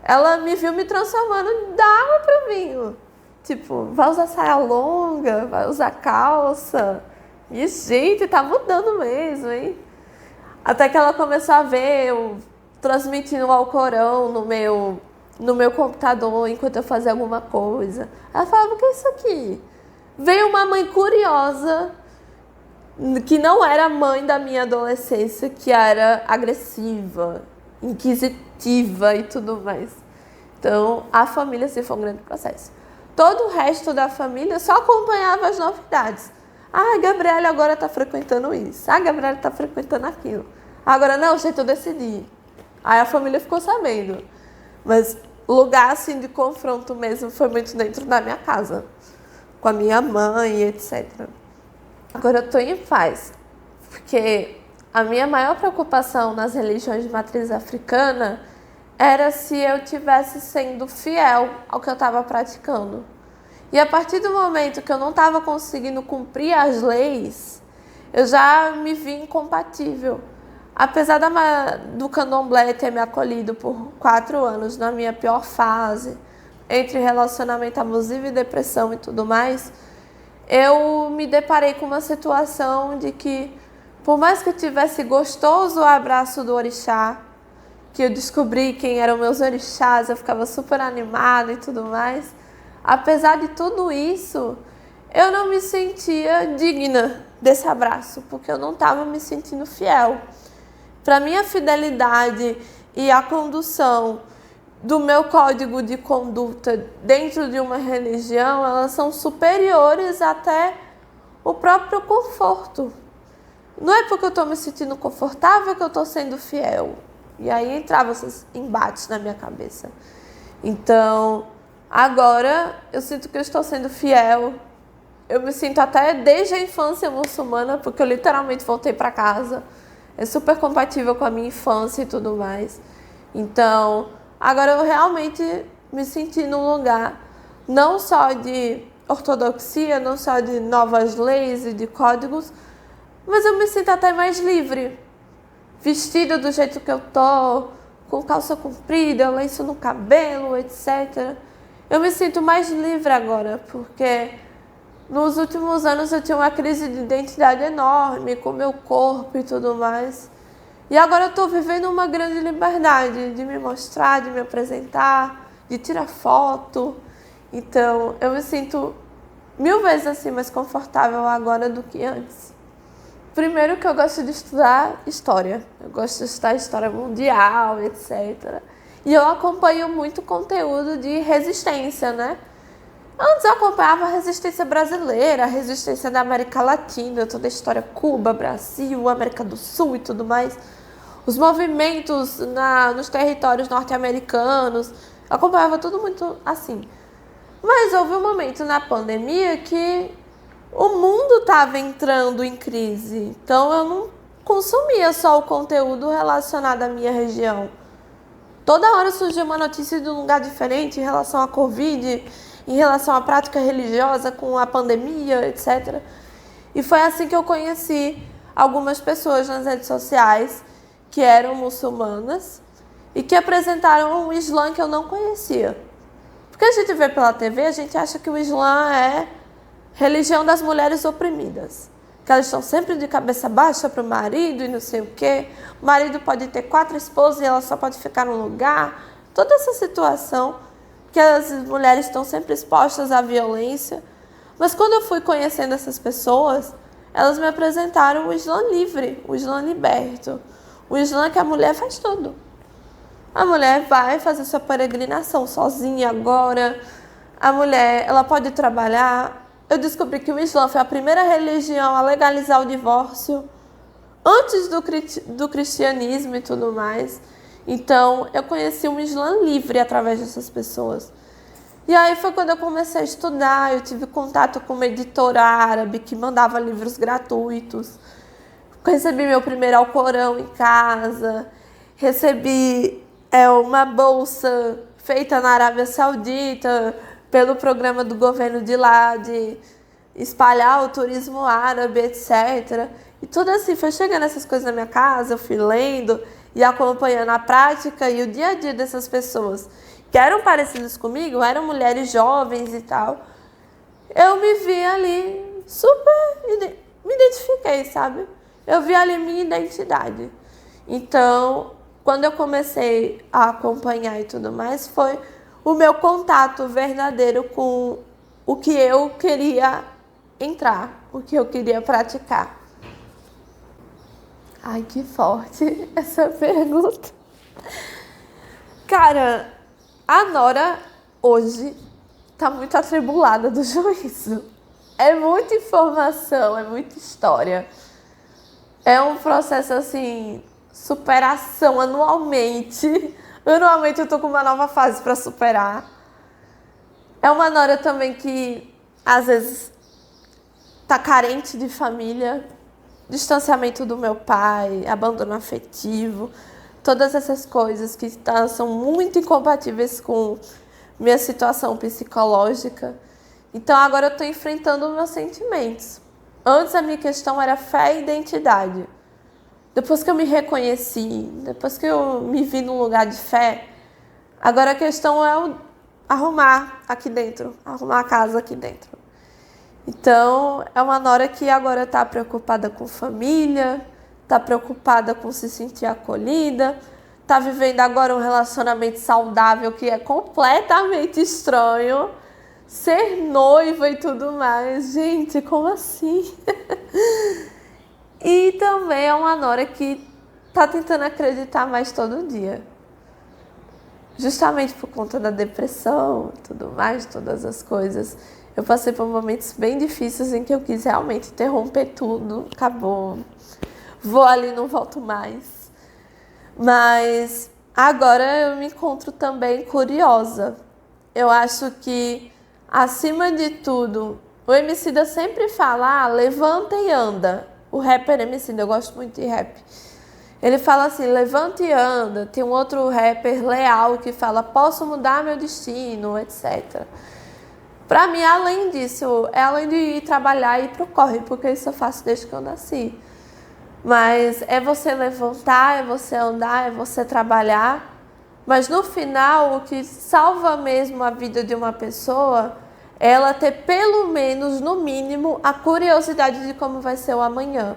Ela me viu me transformando da água para o vinho. Tipo, vai usar saia longa, vai usar calça. E, gente, tá mudando mesmo, hein? Até que ela começou a ver eu transmitindo o Alcorão no meu computador enquanto eu fazia alguma coisa. Ela falava, o que é isso aqui? Veio uma mãe curiosa, que não era mãe da minha adolescência, que era agressiva, inquisitiva e tudo mais. Então, a família se foi um grande processo. Todo o resto da família só acompanhava as novidades. A Gabriela agora está frequentando isso. A Gabriela está frequentando aquilo. Agora, não, gente, eu decidi. Aí a família ficou sabendo. Mas lugar, assim, de confronto mesmo foi muito dentro da minha casa. Com a minha mãe, etc. Agora eu estou em paz. Porque a minha maior preocupação nas religiões de matriz africana era se eu estivesse sendo fiel ao que eu estava praticando. E a partir do momento que eu não estava conseguindo cumprir as leis, eu já me vi incompatível. Apesar do candomblé ter me acolhido por 4 anos na minha pior fase, entre relacionamento abusivo e depressão e tudo mais, eu me deparei com uma situação de que, por mais que tivesse gostoso o abraço do orixá, que eu descobri quem eram meus orixás, eu ficava super animada e tudo mais, apesar de tudo isso, eu não me sentia digna desse abraço, porque eu não estava me sentindo fiel. Para mim, a fidelidade e a condução do meu código de conduta dentro de uma religião, elas são superiores até o próprio conforto. Não é porque eu estou me sentindo confortável que eu estou sendo fiel. E aí entravam esses embates na minha cabeça. Então, agora eu sinto que eu estou sendo fiel. Eu me sinto até desde a infância muçulmana, porque eu literalmente voltei para casa. É super compatível com a minha infância e tudo mais. Então, agora eu realmente me senti num lugar não só de ortodoxia, não só de novas leis e de códigos, mas eu me sinto até mais livre. Vestida do jeito que eu tô, com calça comprida, lenço no cabelo, etc. Eu me sinto mais livre agora, porque nos últimos anos eu tinha uma crise de identidade enorme com o meu corpo e tudo mais. E agora eu estou vivendo uma grande liberdade de me mostrar, de me apresentar, de tirar foto. Então, eu me sinto 1000 vezes assim mais confortável agora do que antes. Primeiro que eu gosto de estudar história. Eu gosto de estudar história mundial, etc. E eu acompanho muito conteúdo de resistência, né? Antes eu acompanhava a resistência brasileira, a resistência da América Latina, toda a história Cuba, Brasil, América do Sul e tudo mais. Os movimentos nos territórios norte-americanos. Eu acompanhava tudo muito assim. Mas houve um momento na pandemia que o mundo estava entrando em crise. Então eu não consumia só o conteúdo relacionado à minha região. Toda hora surgia uma notícia de um lugar diferente em relação à Covid, em relação à prática religiosa com a pandemia, etc. E foi assim que eu conheci algumas pessoas nas redes sociais que eram muçulmanas e que apresentaram um Islã que eu não conhecia. Porque a gente vê pela TV, a gente acha que o Islã é religião das mulheres oprimidas. Que elas estão sempre de cabeça baixa para o marido e não sei o quê. O marido pode ter 4 esposas e ela só pode ficar num lugar. Toda essa situação que as mulheres estão sempre expostas à violência. Mas quando eu fui conhecendo essas pessoas, elas me apresentaram o Islã livre, o Islã liberto. O Islã que a mulher faz tudo. A mulher vai fazer sua peregrinação sozinha agora. A mulher, ela pode trabalhar. Eu descobri que o Islã foi a primeira religião a legalizar o divórcio antes do cristianismo e tudo mais. Então, eu conheci um Islã livre através dessas pessoas. E aí foi quando eu comecei a estudar, eu tive contato com uma editora árabe que mandava livros gratuitos. Recebi meu primeiro Alcorão em casa, recebi uma bolsa feita na Arábia Saudita pelo programa do governo de lá, de espalhar o turismo árabe, etc. E tudo assim, foi chegando essas coisas na minha casa, eu fui lendo e acompanhando a prática e o dia a dia dessas pessoas que eram parecidas comigo, eram mulheres jovens e tal. Eu me vi ali me identifiquei, sabe? Eu vi ali minha identidade. Então, quando eu comecei a acompanhar e tudo mais, foi o meu contato verdadeiro com o que eu queria entrar, o que eu queria praticar. Ai, que forte essa pergunta. Cara, a Nora hoje tá muito atribulada do juízo. É muita informação, é muita história. É um processo, assim, superação anualmente. Anualmente eu tô com uma nova fase para superar. É uma Nora também que, às vezes, tá carente de família. Distanciamento do meu pai, abandono afetivo. Todas essas coisas que são muito incompatíveis com minha situação psicológica. Então, agora eu tô enfrentando meus sentimentos. Antes a minha questão era fé e identidade. Depois que eu me reconheci, depois que eu me vi num lugar de fé, agora a questão é arrumar aqui dentro, arrumar a casa aqui dentro. Então, é uma Nora que agora está preocupada com família, está preocupada com se sentir acolhida, está vivendo agora um relacionamento saudável que é completamente estranho. Ser noiva e tudo mais. Gente, como assim? E também é uma Nora que tá tentando acreditar mais todo dia. Justamente por conta da depressão e tudo mais, todas as coisas. Eu passei por momentos bem difíceis em que eu quis realmente interromper tudo. Acabou. Vou ali, não volto mais. Mas agora eu me encontro também curiosa. Eu acho que, acima de tudo, o Emicida sempre fala, levanta e anda. O rapper Emicida, eu gosto muito de rap. Ele fala assim, levanta e anda. Tem um outro rapper, Leal, que fala, posso mudar meu destino, etc. Pra mim, além disso, é além de ir trabalhar e ir pro corre, porque isso eu faço desde que eu nasci. Mas é você levantar, é você andar, é você trabalhar. Mas no final, o que salva mesmo a vida de uma pessoa ela ter pelo menos, no mínimo, a curiosidade de como vai ser o amanhã.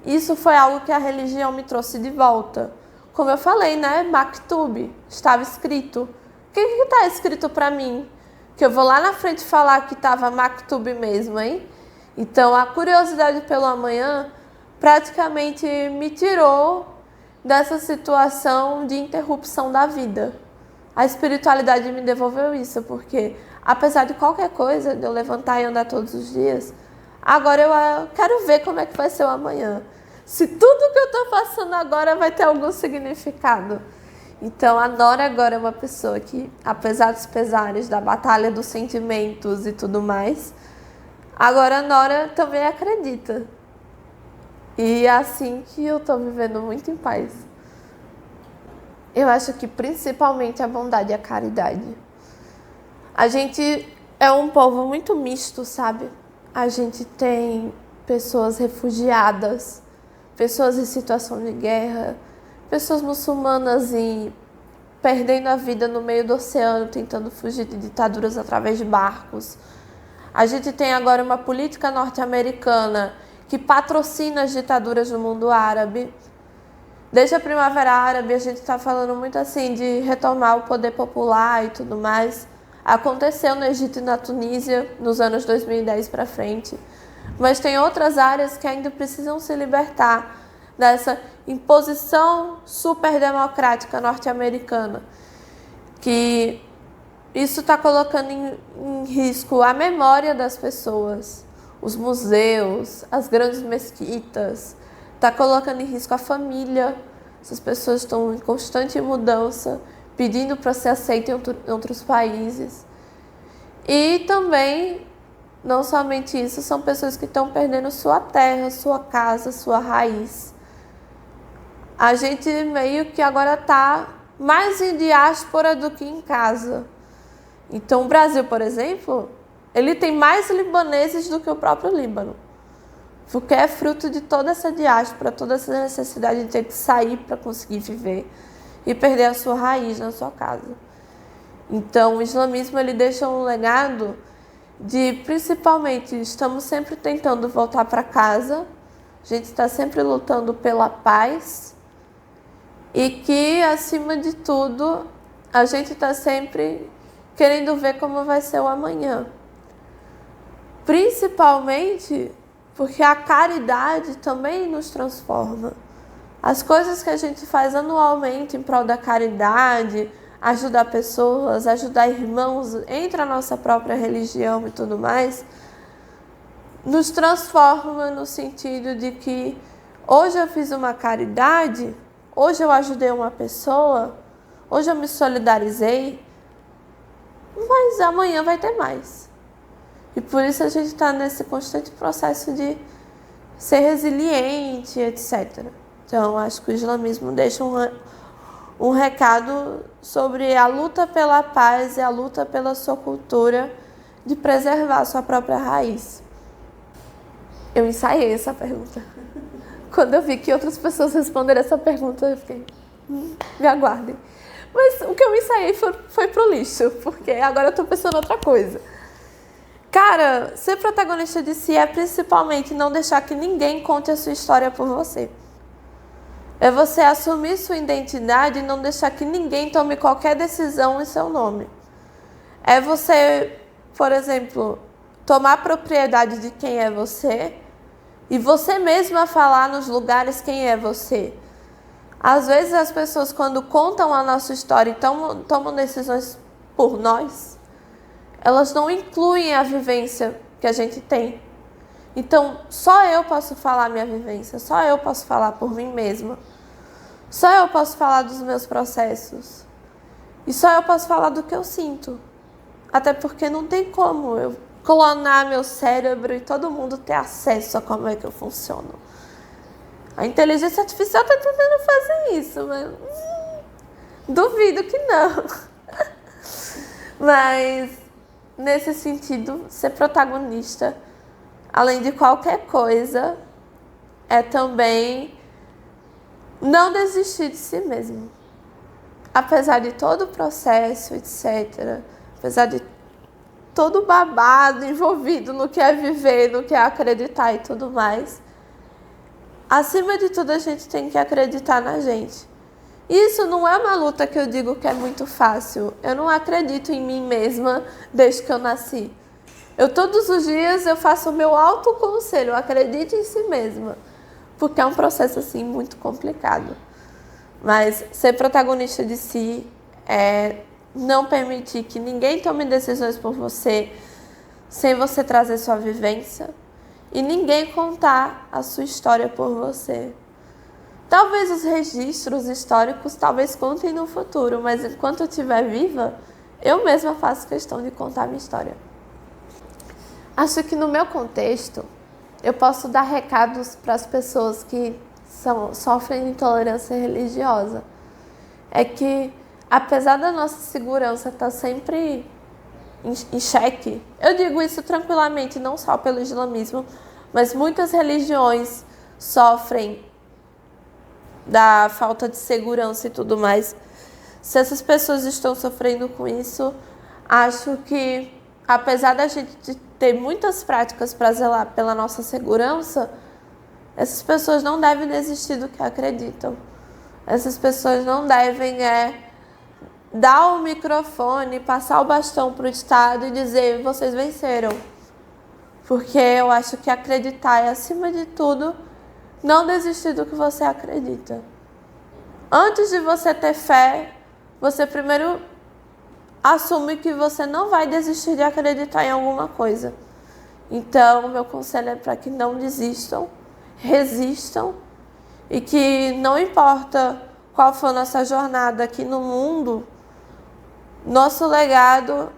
Isso foi algo que a religião me trouxe de volta. Como eu falei, né? Maktub, estava escrito. O que está escrito para mim? Que eu vou lá na frente falar que estava Maktub mesmo, hein? Então, a curiosidade pelo amanhã praticamente me tirou dessa situação de interrupção da vida. A espiritualidade me devolveu isso, porque apesar de qualquer coisa, de eu levantar e andar todos os dias, agora eu quero ver como é que vai ser o amanhã. Se tudo que eu estou passando agora vai ter algum significado. Então, a Nora agora é uma pessoa que, apesar dos pesares, da batalha dos sentimentos e tudo mais, agora a Nora também acredita. E é assim que eu estou vivendo muito em paz. Eu acho que principalmente a bondade e a caridade. A gente é um povo muito misto, sabe? A gente tem pessoas refugiadas, pessoas em situação de guerra, pessoas muçulmanas perdendo a vida no meio do oceano, tentando fugir de ditaduras através de barcos. A gente tem agora uma política norte-americana que patrocina as ditaduras do mundo árabe. Desde a Primavera Árabe, a gente está falando muito assim de retomar o poder popular e tudo mais. Aconteceu no Egito e na Tunísia, nos anos 2010 para frente. Mas tem outras áreas que ainda precisam se libertar dessa imposição superdemocrática norte-americana. Que isso está colocando em risco a memória das pessoas, os museus, as grandes mesquitas. Está colocando em risco a família. Essas pessoas estão em constante mudança, pedindo para ser aceitas em outros países. E também, não somente isso, são pessoas que estão perdendo sua terra, sua casa, sua raiz. A gente meio que agora está mais em diáspora do que em casa. Então, o Brasil, por exemplo, ele tem mais libaneses do que o próprio Líbano. Porque é fruto de toda essa diáspora, toda essa necessidade de ter que sair para conseguir viver e perder a sua raiz na sua casa. Então, o islamismo ele deixa um legado de, principalmente, estamos sempre tentando voltar para casa, a gente está sempre lutando pela paz e que, acima de tudo, a gente está sempre querendo ver como vai ser o amanhã. Principalmente porque a caridade também nos transforma. As coisas que a gente faz anualmente em prol da caridade, ajudar pessoas, ajudar irmãos entre a nossa própria religião e tudo mais, nos transforma no sentido de que hoje eu fiz uma caridade, hoje eu ajudei uma pessoa, hoje eu me solidarizei, mas amanhã vai ter mais. E por isso a gente está nesse constante processo de ser resiliente, etc. Então, acho que o islamismo deixa um recado sobre a luta pela paz e a luta pela sua cultura de preservar a sua própria raiz. Eu ensaiei essa pergunta. Quando eu vi que outras pessoas responderam essa pergunta, eu fiquei, me aguardem. Mas o que eu ensaiei foi pro lixo, porque agora eu estou pensando em outra coisa. Cara, ser protagonista de si é principalmente não deixar que ninguém conte a sua história por você. É você assumir sua identidade e não deixar que ninguém tome qualquer decisão em seu nome. É você, por exemplo, tomar propriedade de quem é você e você mesma falar nos lugares quem é você. Às vezes as pessoas, quando contam a nossa história e tomam decisões por nós, elas não incluem a vivência que a gente tem. Então, só eu posso falar minha vivência, só eu posso falar por mim mesma. Só eu posso falar dos meus processos. E só eu posso falar do que eu sinto. Até porque não tem como eu clonar meu cérebro e todo mundo ter acesso a como é que eu funciono. A inteligência artificial está tentando fazer isso, mas duvido que não. Mas nesse sentido, ser protagonista, além de qualquer coisa, é também não desistir de si mesmo. Apesar de todo o processo, etc., apesar de todo babado, envolvido no que é viver, no que é acreditar e tudo mais. Acima de tudo, a gente tem que acreditar na gente. Isso não é uma luta que eu digo que é muito fácil. Eu não acredito em mim mesma desde que eu nasci. Todos os dias eu faço o meu autoconselho, acredite em si mesma. Porque é um processo assim muito complicado. Mas ser protagonista de si é não permitir que ninguém tome decisões por você sem você trazer sua vivência e ninguém contar a sua história por você. Talvez os registros históricos talvez contem no futuro, mas enquanto eu estiver viva, eu mesma faço questão de contar a minha história. Acho que no meu contexto, eu posso dar recados para as pessoas que sofrem de intolerância religiosa. É que, apesar da nossa segurança estar sempre em xeque, eu digo isso tranquilamente, não só pelo islamismo, mas muitas religiões sofrem da falta de segurança e tudo mais. Se essas pessoas estão sofrendo com isso, acho que, apesar da gente ter muitas práticas para zelar pela nossa segurança, essas pessoas não devem desistir do que acreditam. Essas pessoas não devem dar o microfone, passar o bastão para o Estado e dizer, vocês venceram. Porque eu acho que acreditar é, acima de tudo, não desistir do que você acredita. Antes de você ter fé, você primeiro assume que você não vai desistir de acreditar em alguma coisa. Então, meu conselho é para que não desistam, resistam e que não importa qual for a nossa jornada aqui no mundo, nosso legado,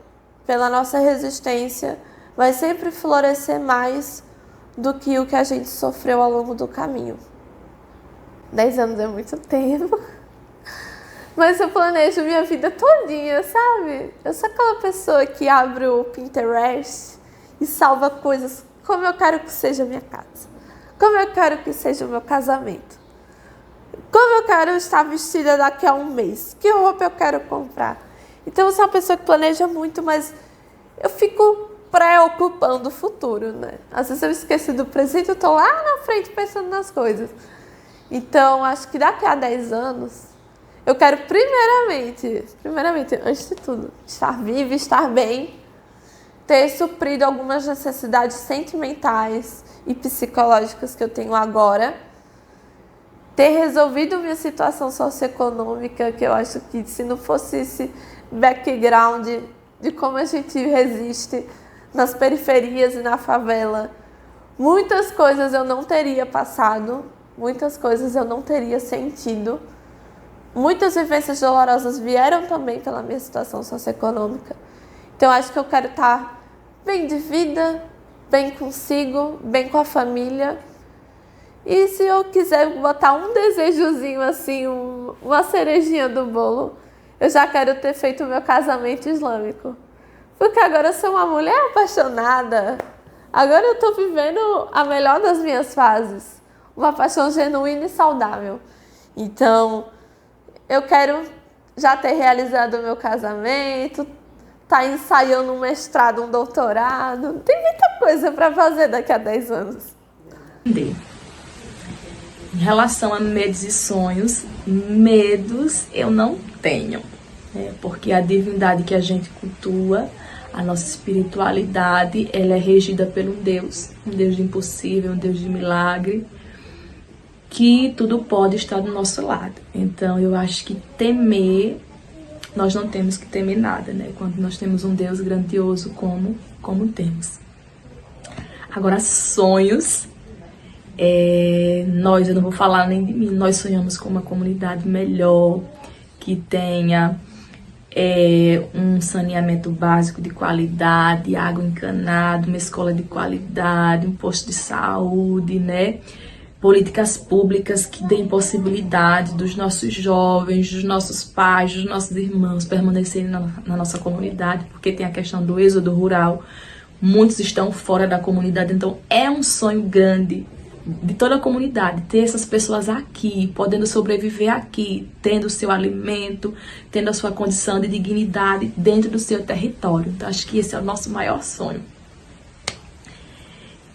pela nossa resistência, vai sempre florescer mais do que o que a gente sofreu ao longo do caminho. 10 anos é muito tempo. Mas eu planejo minha vida todinha, sabe? Eu sou aquela pessoa que abre o Pinterest e salva coisas como eu quero que seja a minha casa. Como eu quero que seja o meu casamento. Como eu quero estar vestida daqui a um mês. Que roupa eu quero comprar. Então eu sou uma pessoa que planeja muito, mas eu fico preocupando o futuro, né? Às vezes eu esqueço do presente, eu tô lá na frente pensando nas coisas. Então, acho que daqui a 10 anos, eu quero primeiramente, antes de tudo, estar viva, estar bem, ter suprido algumas necessidades sentimentais e psicológicas que eu tenho agora, ter resolvido minha situação socioeconômica, que eu acho que se não fosse esse background de como a gente resiste nas periferias e na favela, muitas coisas eu não teria passado, muitas coisas eu não teria sentido. Muitas vivências dolorosas vieram também pela minha situação socioeconômica. Então, acho que eu quero estar bem de vida, bem consigo, bem com a família. E se eu quiser botar um desejozinho assim, uma cerejinha do bolo, eu já quero ter feito o meu casamento islâmico. Porque agora eu sou uma mulher apaixonada. Agora eu estou vivendo a melhor das minhas fases. Uma paixão genuína e saudável. Então, eu quero já ter realizado o meu casamento, tá ensaiando um mestrado, um doutorado. Tem muita coisa para fazer daqui a 10 anos. Em relação a medos e sonhos, medos eu não tenho. Porque a divindade que a gente cultua, a nossa espiritualidade, ela é regida por um Deus de impossível, um Deus de milagre, que tudo pode estar do nosso lado. Então, eu acho que temer, nós não temos que temer nada, né? Quando nós temos um Deus grandioso como temos. Agora, sonhos, eu não vou falar nem de mim, nós sonhamos com uma comunidade melhor, que tenha um saneamento básico de qualidade, água encanada, uma escola de qualidade, um posto de saúde, né? Políticas públicas que deem possibilidade dos nossos jovens, dos nossos pais, dos nossos irmãos permanecerem na nossa comunidade, porque tem a questão do êxodo rural, muitos estão fora da comunidade, então é um sonho grande de toda a comunidade, ter essas pessoas aqui, podendo sobreviver aqui, tendo o seu alimento, tendo a sua condição de dignidade dentro do seu território. Então, acho que esse é o nosso maior sonho.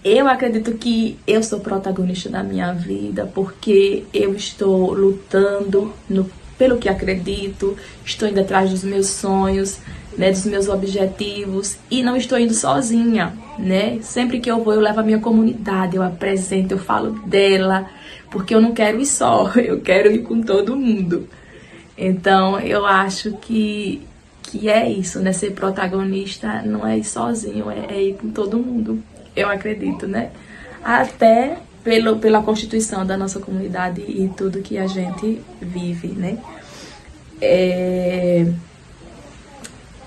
Eu acredito que eu sou protagonista da minha vida porque eu estou lutando pelo que acredito, estou indo atrás dos meus sonhos, né, dos meus objetivos, e não estou indo sozinha, né? Sempre que eu vou, eu levo a minha comunidade, eu apresento, eu falo dela, porque eu não quero ir só, eu quero ir com todo mundo. Então, eu acho que é isso, né? Ser protagonista não é ir sozinho, é ir com todo mundo. Eu acredito, né? Até pela constituição da nossa comunidade e tudo que a gente vive, né?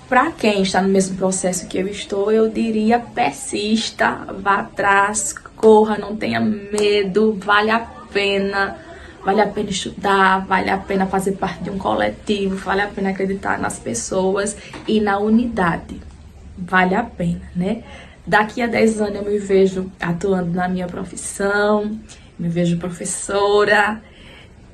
Para quem está no mesmo processo que eu estou, eu diria persista, vá atrás, corra, não tenha medo, vale a pena estudar, vale a pena fazer parte de um coletivo, vale a pena acreditar nas pessoas e na unidade, vale a pena, né? Daqui a 10 anos eu me vejo atuando na minha profissão, me vejo professora,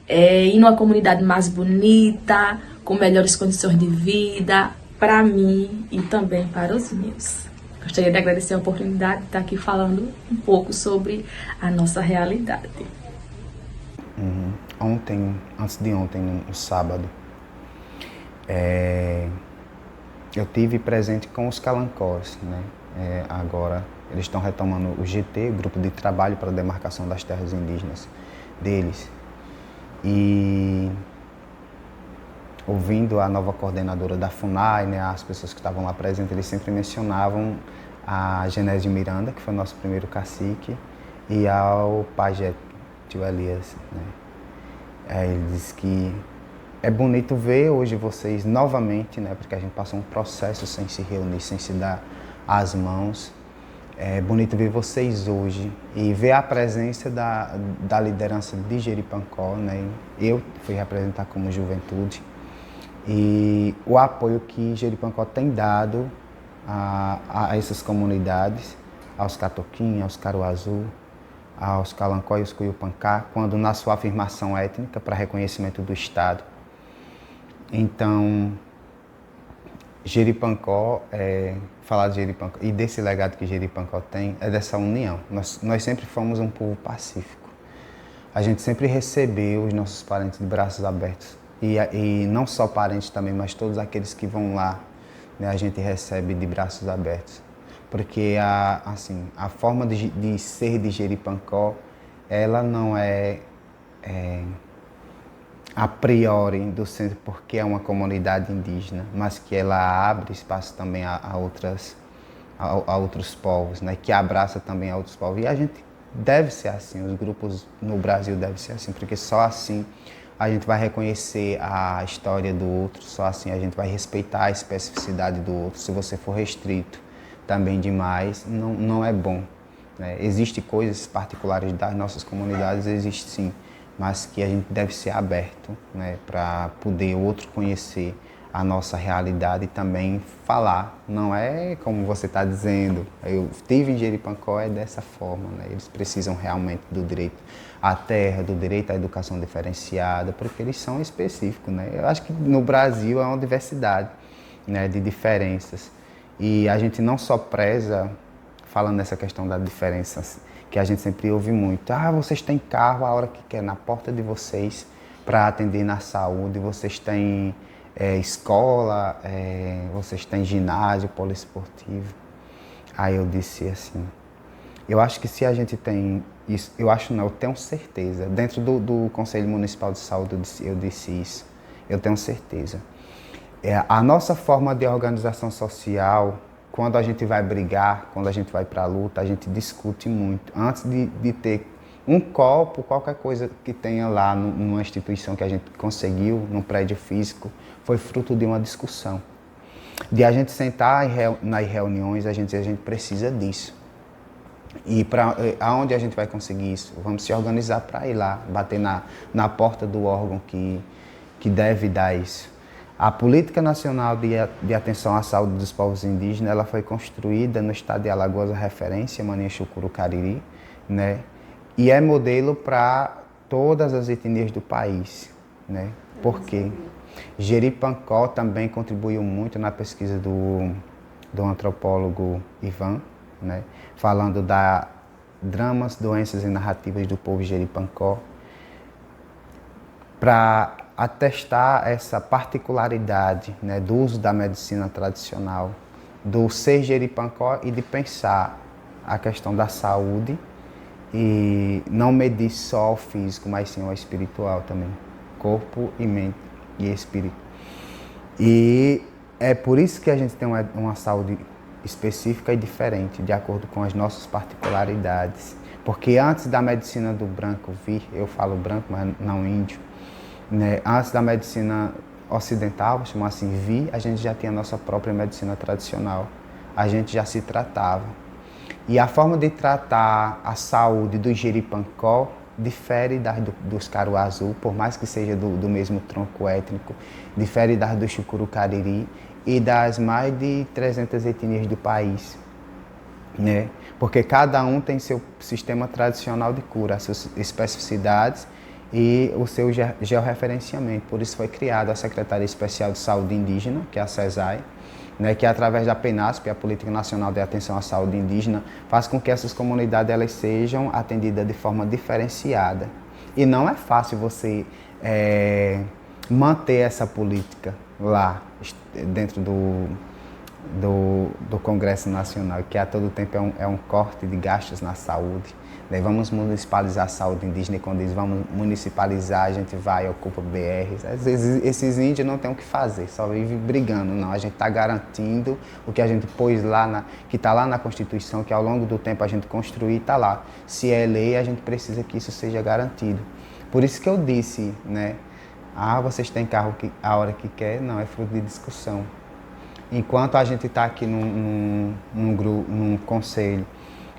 em uma comunidade mais bonita, com melhores condições de vida, para mim e também para os meus. Gostaria de agradecer a oportunidade de estar aqui falando um pouco sobre a nossa realidade. Antes de ontem, no sábado, eu tive presente com os calancós, né? Agora eles estão retomando o GT, Grupo de Trabalho para a Demarcação das Terras Indígenas deles. E ouvindo a nova coordenadora da FUNAI, né, as pessoas que estavam lá presentes, eles sempre mencionavam a Genésio Miranda, que foi o nosso primeiro cacique, e ao pajé, tio Elias, né? Ele disse que é bonito ver hoje vocês novamente, né, porque a gente passou um processo sem se reunir, sem se dar as mãos. É bonito ver vocês hoje e ver a presença da liderança de Jeripancó, né? Eu fui representar como juventude e o apoio que Jeripancó tem dado a essas comunidades, aos Catoquim, aos Caruazu, aos Calancó e aos Cuiupancá, quando na sua afirmação étnica para reconhecimento do Estado. Então, Jeripancó, falar de Jeripancó e desse legado que Jeripancó tem, é dessa união. Nós sempre fomos um povo pacífico. A gente sempre recebeu os nossos parentes de braços abertos. E não só parentes também, mas todos aqueles que vão lá, né, a gente recebe de braços abertos. Porque a forma de ser de Jeripancó, ela não é a priori do centro porque é uma comunidade indígena, mas que ela abre espaço também a outros povos, né? Que abraça também a outros povos. E a gente deve ser assim, os grupos no Brasil devem ser assim, porque só assim a gente vai reconhecer a história do outro, só assim a gente vai respeitar a especificidade do outro. Se você for restrito também demais, não é bom, né? Existem coisas particulares das nossas comunidades, existe sim, mas que a gente deve ser aberto, né, para poder o outro conhecer a nossa realidade e também falar. Não é como você está dizendo, eu estive em Jeripancó, é dessa forma, né? Eles precisam realmente do direito à terra, do direito à educação diferenciada, porque eles são específicos, né? Eu acho que no Brasil é uma diversidade, né, de diferenças. E a gente não só preza, falando nessa questão da diferença, que a gente sempre ouve muito, vocês têm carro a hora que quer na porta de vocês para atender na saúde, vocês têm escola, vocês têm ginásio, poliesportivo. Aí eu disse assim, eu acho que se a gente tem isso, eu tenho certeza, dentro do Conselho Municipal de Saúde eu disse isso, eu tenho certeza. A nossa forma de organização social, quando a gente vai brigar, quando a gente vai para a luta, a gente discute muito. Antes de ter um copo, qualquer coisa que tenha lá numa instituição que a gente conseguiu, num prédio físico, foi fruto de uma discussão. De a gente sentar nas reuniões, a gente dizer, a gente precisa disso. E aonde a gente vai conseguir isso? Vamos se organizar para ir lá, bater na porta do órgão que deve dar isso. A Política Nacional de Atenção à Saúde dos Povos Indígenas, ela foi construída no estado de Alagoas, a referência, Maninha Chucuru Cariri, né? E é modelo para todas as etnias do país, né? Por quê? Jeripancó também contribuiu muito na pesquisa do antropólogo Ivan, né? Falando da dramas, doenças e narrativas do povo Jeripancó, para atestar essa particularidade, né, do uso da medicina tradicional, do ser Jeripancó e de pensar a questão da saúde e não medir só o físico, mas sim o espiritual também, corpo e mente e espírito. E é por isso que a gente tem uma saúde específica e diferente, de acordo com as nossas particularidades. Porque antes da medicina do branco vir, eu falo branco, mas não índio, né? Antes da medicina ocidental, vou chamar assim, vir, a gente já tinha a nossa própria medicina tradicional. A gente já se tratava. E a forma de tratar a saúde do Jeripancó difere das dos Caruazu, por mais que seja do mesmo tronco étnico, difere das do Chucurucariri e das mais de 300 etnias do país, né? Porque cada um tem seu sistema tradicional de cura, as suas especificidades e o seu georreferenciamento. Por isso foi criada a Secretaria Especial de Saúde Indígena, que é a SESAI, né, que através da PENASP, a Política Nacional de Atenção à Saúde Indígena, faz com que essas comunidades elas sejam atendidas de forma diferenciada. E não é fácil você manter essa política lá, dentro do Congresso Nacional, que a todo tempo é um corte de gastos na saúde. Daí vamos municipalizar a saúde indígena, e quando diz vamos municipalizar, a gente vai e ocupa BRs. Às vezes esses índios não têm o que fazer, só vivem brigando. Não, a gente está garantindo o que a gente pôs lá, que está lá na Constituição, que ao longo do tempo a gente construiu e está lá. Se é lei, a gente precisa que isso seja garantido. Por isso que eu disse, né? Vocês têm carro a hora que quer? Não, é fruto de discussão. Enquanto a gente está aqui num conselho,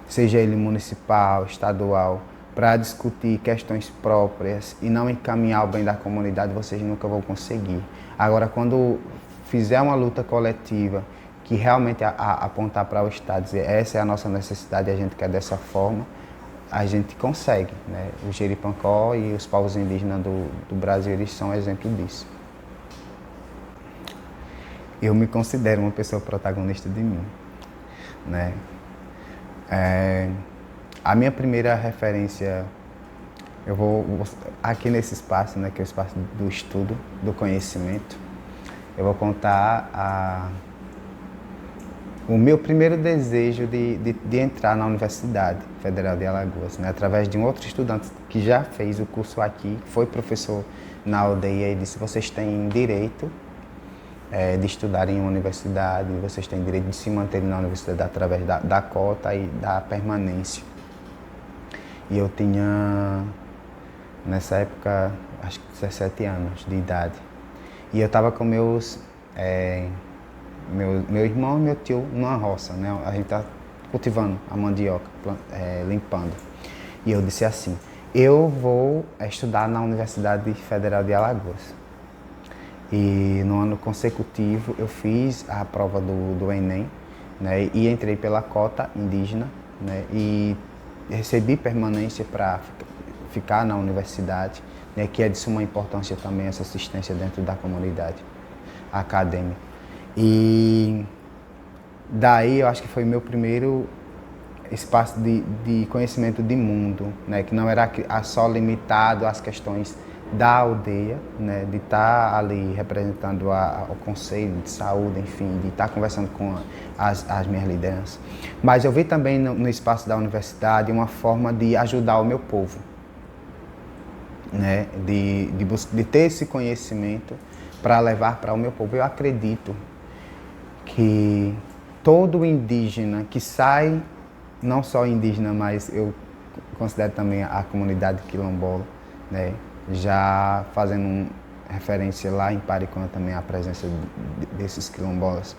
seja ele municipal, estadual, para discutir questões próprias e não encaminhar o bem da comunidade, vocês nunca vão conseguir. Agora, quando fizer uma luta coletiva que realmente apontar para o Estado, dizer essa é a nossa necessidade e a gente quer dessa forma, a gente consegue, né? O Jeripancó e os povos indígenas do Brasil, eles são exemplo disso. Eu me considero uma pessoa protagonista de mim, né? A minha primeira referência, eu vou aqui nesse espaço, né, que é o espaço do estudo, do conhecimento, eu vou contar o meu primeiro desejo de entrar na Universidade Federal de Alagoas, né, através de um outro estudante que já fez o curso aqui, foi professor na aldeia e disse: vocês têm direito de estudar em uma universidade, vocês têm direito de se manter na universidade através da cota e da permanência. E eu tinha, nessa época, acho que 17 anos de idade. E eu estava com meu irmão e meu tio numa roça, né? A gente está cultivando a mandioca, limpando. E eu disse assim: eu vou estudar na Universidade Federal de Alagoas. E no ano consecutivo eu fiz a prova do Enem, né, e entrei pela cota indígena, né, e recebi permanência para ficar na universidade, né, que é de suma importância também essa assistência dentro da comunidade acadêmica. E daí eu acho que foi meu primeiro espaço de conhecimento de mundo, né, que não era só limitado às questões da aldeia, né, de estar ali representando o conselho de saúde, enfim, de estar conversando com as minhas lideranças. Mas eu vi também no espaço da universidade uma forma de ajudar o meu povo, né, de ter esse conhecimento para levar para o meu povo. Eu acredito que todo indígena que sai, não só indígena, mas eu considero também a comunidade quilombola, né, já fazendo referência lá em Pariquã também a presença desses quilombolas,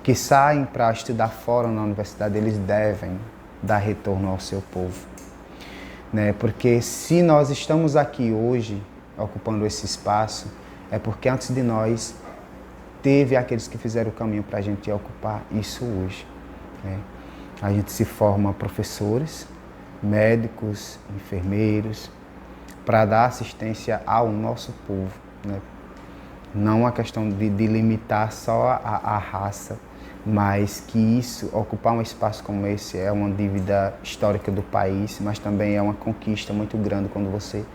que saem para estudar fora na universidade, eles devem dar retorno ao seu povo, né? Porque se nós estamos aqui hoje, ocupando esse espaço, é porque antes de nós, teve aqueles que fizeram o caminho para a gente ocupar isso hoje, né? A gente se forma professores, médicos, enfermeiros, para dar assistência ao nosso povo, né? Não a questão de limitar só a raça, mas que isso, ocupar um espaço como esse é uma dívida histórica do país, mas também é uma conquista muito grande quando você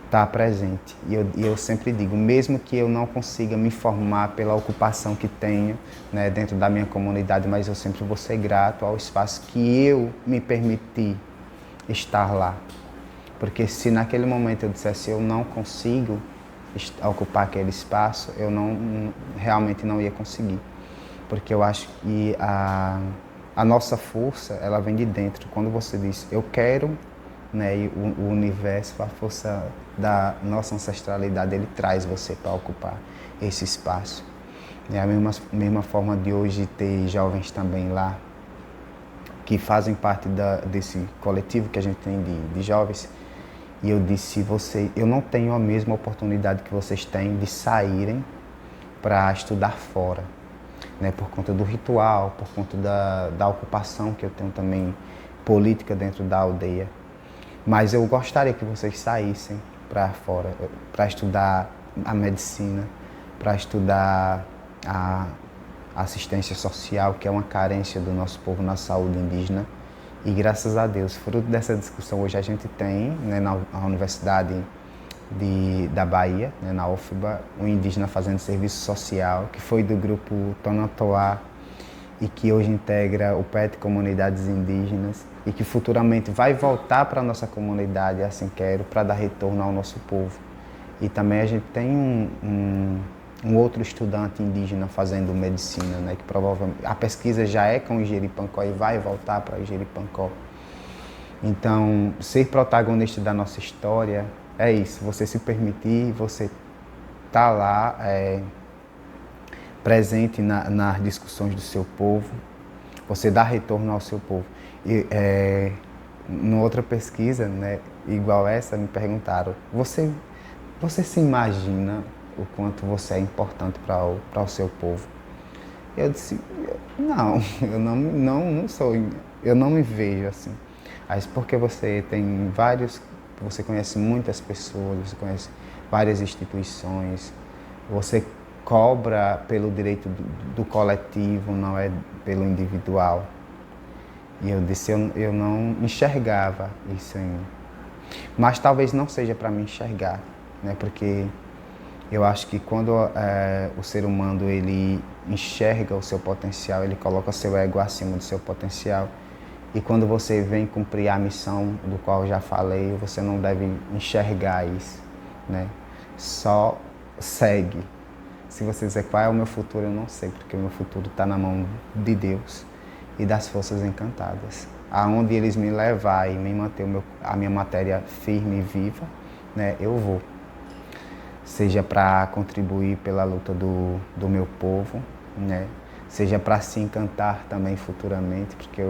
está presente. E eu sempre digo, mesmo que eu não consiga me formar pela ocupação que tenho, né, dentro da minha comunidade, mas eu sempre vou ser grato ao espaço que eu me permiti estar lá. Porque se naquele momento eu dissesse eu não consigo ocupar aquele espaço, eu realmente não ia conseguir. Porque eu acho que a nossa força, ela vem de dentro. Quando você diz eu quero, né, e o universo, a força da nossa ancestralidade, ele traz você para ocupar esse espaço. É a mesma forma de hoje ter jovens também lá, que fazem parte desse coletivo que a gente tem de jovens. E eu disse, eu não tenho a mesma oportunidade que vocês têm de saírem para estudar fora, né, por conta do ritual, por conta da ocupação que eu tenho também política dentro da aldeia. Mas eu gostaria que vocês saíssem para fora, para estudar a medicina, para estudar a assistência social, que é uma carência do nosso povo na saúde indígena. E graças a Deus, fruto dessa discussão, hoje a gente tem, né, na Universidade da Bahia, né, na UFBA, um indígena fazendo serviço social, que foi do grupo Tonantoá e que hoje integra o PET Comunidades Indígenas e que futuramente vai voltar para a nossa comunidade, assim quero, para dar retorno ao nosso povo. E também a gente tem um outro estudante indígena fazendo medicina, né, que provavelmente a pesquisa já é com o Ijeripancó e vai voltar para o Ijeripancó. Então, ser protagonista da nossa história é isso, você se permitir, você tá lá presente nas discussões do seu povo, você dá retorno ao seu povo. E numa outra pesquisa, né, igual essa, me perguntaram, você se imagina o quanto você é importante para o seu povo? Eu disse, não, eu não sou, eu não me vejo assim. Mas porque você tem você conhece muitas pessoas, você conhece várias instituições, você cobra pelo direito do coletivo, não é pelo individual. E eu disse, eu não enxergava isso em mim. Mas talvez não seja para mim enxergar, né? Porque eu acho que quando o ser humano ele enxerga o seu potencial, ele coloca seu ego acima do seu potencial. E quando você vem cumprir a missão do qual eu já falei, você não deve enxergar isso, né? Só segue. Se você dizer qual é o meu futuro, eu não sei, porque o meu futuro está na mão de Deus e das forças encantadas. Aonde eles me levar e me manter a minha matéria firme e viva, né, eu vou. Seja para contribuir pela luta do meu povo, né? Seja para se encantar também futuramente, porque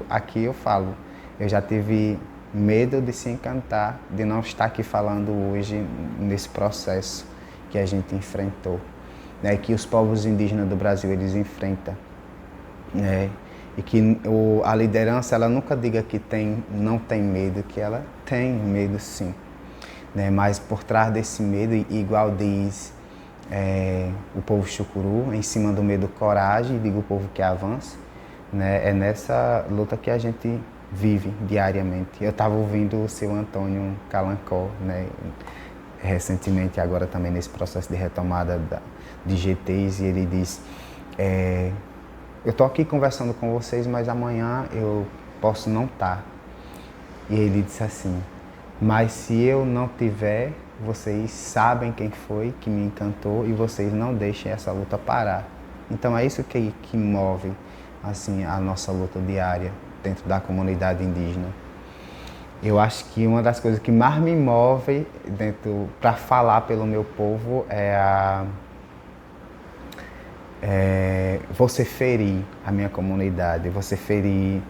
aqui eu falo, eu já tive medo de se encantar, de não estar aqui falando hoje nesse processo que a gente enfrentou, né? Que os povos indígenas do Brasil eles enfrentam, né? E que a liderança ela nunca diga que não tem medo, que ela tem medo sim, né? Mas por trás desse medo, igual diz o povo chucuru, em cima do medo, coragem, digo o povo que avança, né? É nessa luta que a gente vive diariamente. Eu estava ouvindo o seu Antônio Calancó, né, recentemente, agora também nesse processo de retomada de GTs, e ele diz, eu estou aqui conversando com vocês, mas amanhã eu posso não estar. E ele disse assim, mas se eu não tiver, vocês sabem quem foi que me encantou e vocês não deixem essa luta parar. Então é isso que move assim, a nossa luta diária dentro da comunidade indígena. Eu acho que uma das coisas que mais me move para falar pelo meu povo você ferir a minha comunidade, você ferir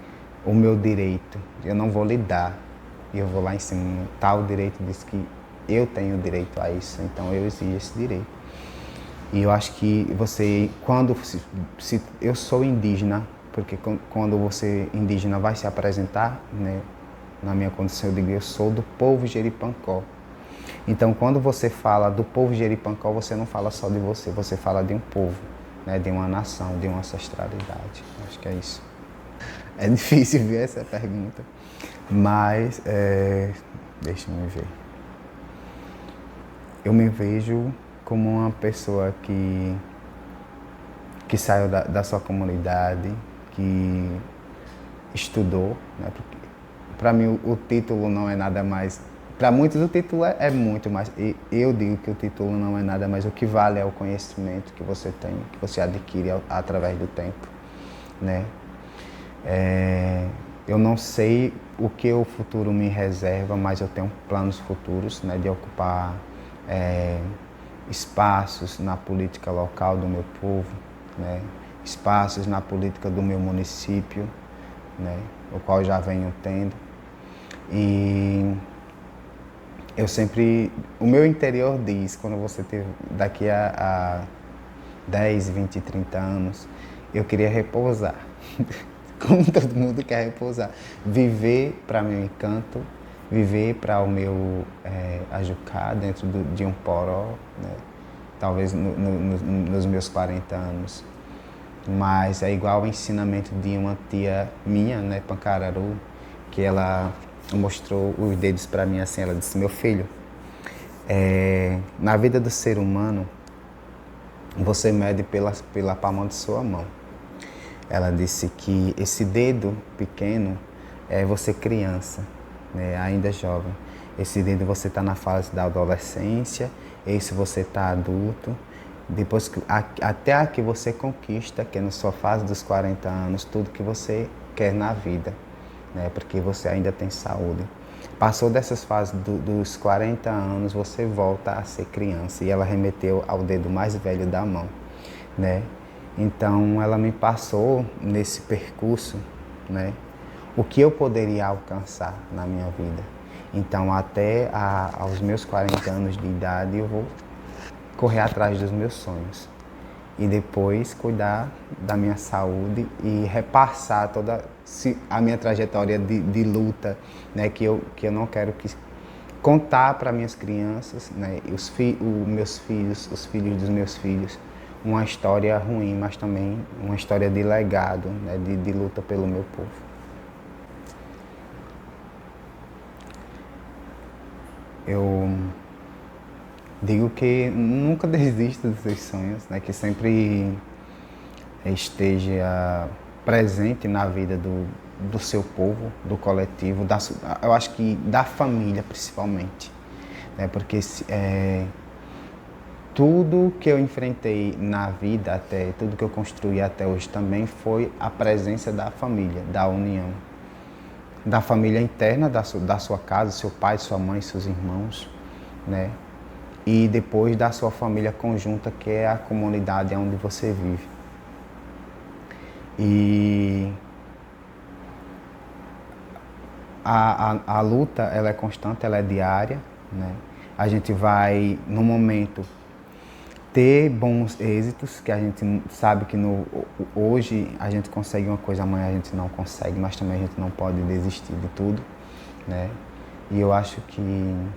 o meu direito. Eu não vou lhe dar, eu vou lá em cima, tal direito diz que eu tenho direito a isso, então eu exijo esse direito. E eu acho que você, quando eu sou indígena porque quando você indígena vai se apresentar, né, na minha condição, eu digo, eu sou do povo Jeripancó. Então, quando você fala do povo Jeripancó, você não fala só de você fala de um povo, né, de uma nação, de uma ancestralidade. Acho que é isso. É difícil ver essa pergunta, mas deixa-me ver. Eu me vejo como uma pessoa que saiu da sua comunidade, que estudou, né? Para mim o título não é nada mais. Para muitos o título é muito mais. E eu digo que o título não é nada mais. O que vale é o conhecimento que você tem, que você adquire através do tempo, né? Eu não sei o que o futuro me reserva, mas eu tenho planos futuros, né, de ocupar espaços na política local do meu povo, né, espaços na política do meu município, né, o qual já venho tendo. E eu sempre, o meu interior diz, quando você teve daqui a 10, 20, 30 anos, eu queria repousar. Como todo mundo quer repousar. Viver para meu encanto, viver para o meu ajucá dentro de um poró, né? Talvez nos meus 40 anos. Mas é igual ao ensinamento de uma tia minha, né, Pancararu, que ela mostrou os dedos para mim assim, ela disse, meu filho, na vida do ser humano, você mede pela palma de sua mão. Ela disse que esse dedo pequeno é você criança, né, ainda jovem. Esse dedo você está na fase da adolescência, esse você está adulto. Depois até que você conquista, que é na sua fase dos 40 anos, tudo que você quer na vida, né, porque você ainda tem saúde. Passou dessas fases dos 40 anos, você volta a ser criança. E ela remeteu ao dedo mais velho da mão, né? Então, ela me passou nesse percurso, né, o que eu poderia alcançar na minha vida. Então, até aos meus 40 anos de idade, eu vou correr atrás dos meus sonhos. E depois cuidar da minha saúde e repassar toda a minha trajetória de luta, né, que eu não quero contar para minhas crianças, né, meus filhos, os filhos dos meus filhos, uma história ruim, mas também uma história de legado, né, de luta pelo meu povo. Eu digo que nunca desista dos seus sonhos, né, que sempre esteja presente na vida do seu povo, do coletivo, eu acho que da família principalmente, né, porque tudo que eu enfrentei na vida, tudo que eu construí até hoje também foi a presença da família, da união. Da família interna, da sua casa, seu pai, sua mãe, seus irmãos, né? E depois da sua família conjunta, que é a comunidade onde você vive. E a luta, ela é constante, ela é diária, né? A gente vai, no momento, ter bons êxitos, que a gente sabe que hoje a gente consegue uma coisa, amanhã a gente não consegue, mas também a gente não pode desistir de tudo, né? E eu acho que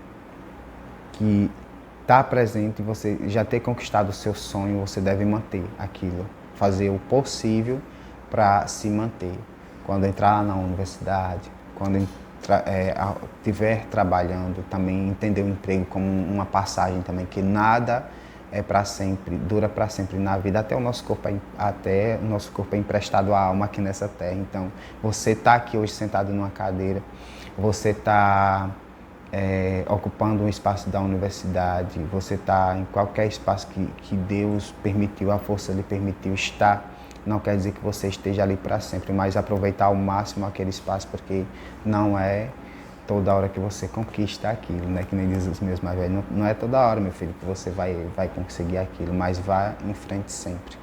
estar presente, você já ter conquistado o seu sonho, você deve manter aquilo, fazer o possível para se manter. Quando entrar na universidade, quando estiver trabalhando, também entender o emprego como uma passagem também, que nada é para sempre, dura para sempre na vida, até o nosso corpo é emprestado à alma aqui nessa terra. Então, você está aqui hoje sentado numa cadeira, você está ocupando um espaço da universidade, você está em qualquer espaço que Deus permitiu, a força lhe permitiu estar, não quer dizer que você esteja ali para sempre, mas aproveitar ao máximo aquele espaço, porque não é toda hora que você conquista aquilo, né? Que nem diz os meus mais velhos, não é toda hora, meu filho, que você vai conseguir aquilo, mas vá em frente sempre.